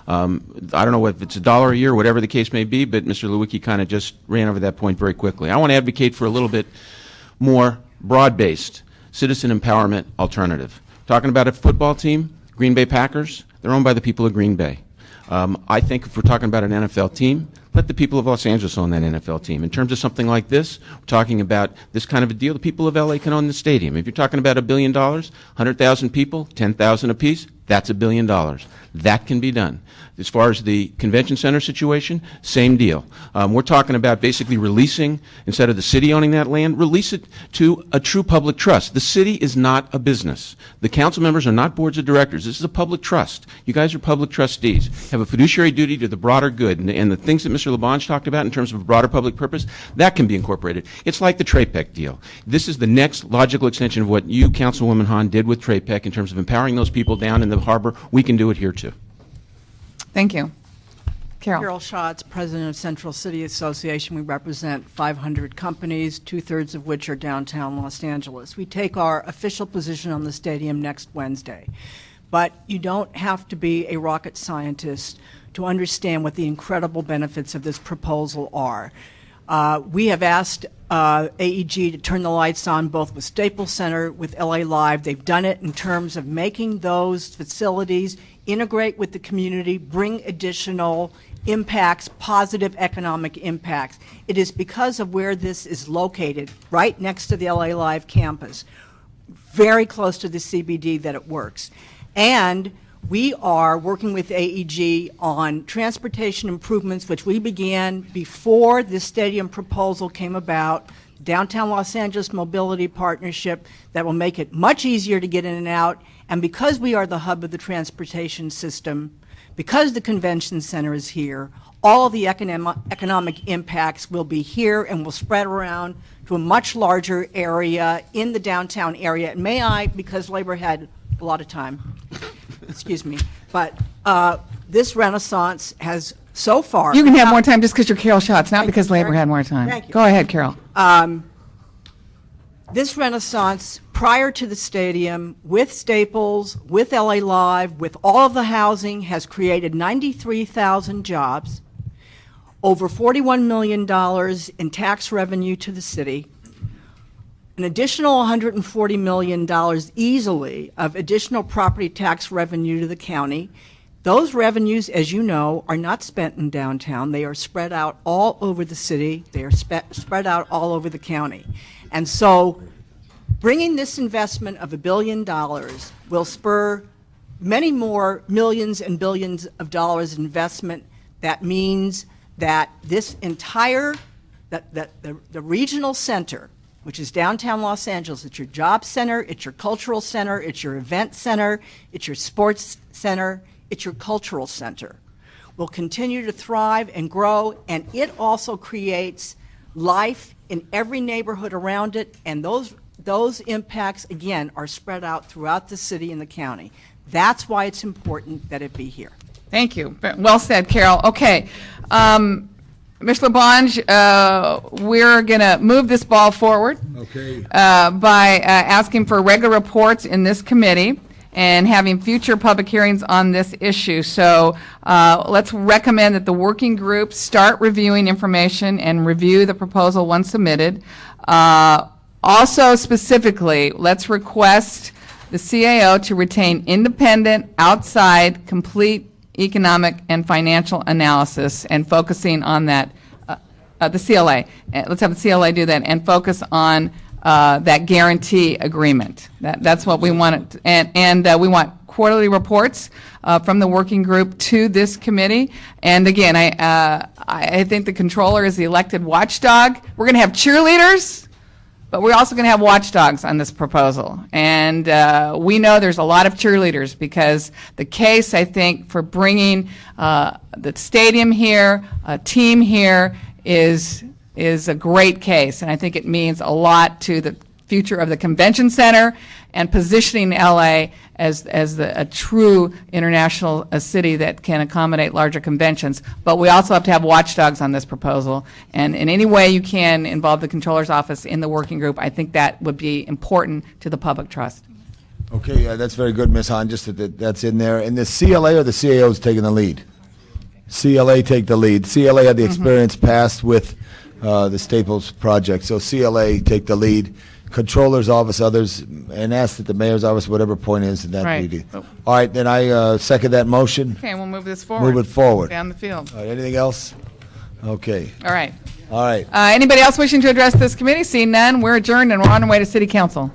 I don't know if it's $1 a year, whatever the case may be, but Mr. Lewicki kind of just ran over that point very quickly. I want to advocate for a little bit more broad-based citizen empowerment alternative. Talking about a football team, Green Bay Packers, they're owned by the people of Green Bay. I think if we're talking about an NFL team, let the people of Los Angeles own that NFL team. In terms of something like this, we're talking about this kind of a deal. The people of LA can own the stadium. If you're talking about $1 billion, 100,000 people, 10,000 apiece, that's $1 billion. That can be done. As far as the convention center situation, same deal. We're talking about basically releasing, instead of the city owning that land, release it to a true public trust. The city is not a business. The council members are not boards of directors. This is a public trust. You guys are public trustees. You have a fiduciary duty to the broader good. And the things that Mr. LaBonge talked about in terms of a broader public purpose, that can be incorporated. It's like the TRAPEC deal. This is the next logical extension of what you, Councilwoman Hahn, did with TRAPEC in terms of empowering those people down in the harbor. We can do it here, too. Thank you. Carol. Carol Schatz, President of Central City Association. We represent 500 companies, 2/3 of which are downtown Los Angeles. We take our official position on the stadium next Wednesday. But you don't have to be a rocket scientist to understand what the incredible benefits of this proposal are. We have asked AEG to turn the lights on both with Staples Center, with LA Live. They've done it in terms of making those facilities integrate with the community, bring additional impacts, positive economic impacts. It is because of where this is located, right next to the LA Live campus, very close to the CBD, that it works. And we are working with AEG on transportation improvements, which we began before the stadium proposal came about, Downtown Los Angeles Mobility Partnership, that will make it much easier to get in and out. And because we are the hub of the transportation system, because the convention center is here, all of the economic impacts will be here and will spread around to a much larger area in the downtown area. And may I, because Labor had a lot of time, excuse me, but this renaissance has so far... You can have more time just because you're Carol Schatz, not because Labor had more time. Thank you. Go ahead, Carol. This renaissance prior to the stadium, with Staples, with LA Live, with all of the housing, has created 93,000 jobs, over $41 million in tax revenue to the city, an additional $140 million easily of additional property tax revenue to the county. Those revenues, as you know, are not spent in downtown. They are spread out all over the city. They are spread out all over the county. And so bringing this investment of $1 billion will spur many more millions and billions of dollars in investment. That means that this entire, the regional center, which is downtown Los Angeles, it's your job center, it's your cultural center, it's your event center, it's your sports center, it's your cultural center, will continue to thrive and grow, and it also creates life in every neighborhood around it, and those impacts, again, are spread out throughout the city and the county. That's why it's important that it be here. Thank you. Well said, Carol. Okay. Ms. Labange, we're going to move this ball forward by asking for regular reports in this committee and having future public hearings on this issue. So let's recommend that the working group start reviewing information and review the proposal once submitted. Also, specifically, let's request the CAO to retain independent, outside, complete economic and financial analysis and focusing on that, the CLA. Let's have the CLA do that and focus on that guarantee agreement. That's what we want, and we want quarterly reports from the working group to this committee. And again, I think the controller is the elected watchdog. We're going to have cheerleaders, but we're also going to have watchdogs on this proposal. And we know there's a lot of cheerleaders because the case, I think, for bringing the stadium here, a team here, is a great case. And I think it means a lot to the future of the convention center and positioning LA as a true international city that can accommodate larger conventions. But we also have to have watchdogs on this proposal. And in any way you can involve the controller's office in the working group, I think that would be important to the public trust. Okay, that's very good, Ms. Hahn, just that's in there. And the CLA or the CAO is taking the lead? CLA take the lead. CLA had the experience past with the Staples project, so CLA take the lead. Controller's office, others, and ask that the mayor's office, whatever point is in that meeting. All right, then I second that motion. Okay, we'll move this forward. Move it forward. Down the field. All right, anything else? Okay. All right. All right. Anybody else wishing to address this committee? Seeing none, we're adjourned and we're on our way to City Council.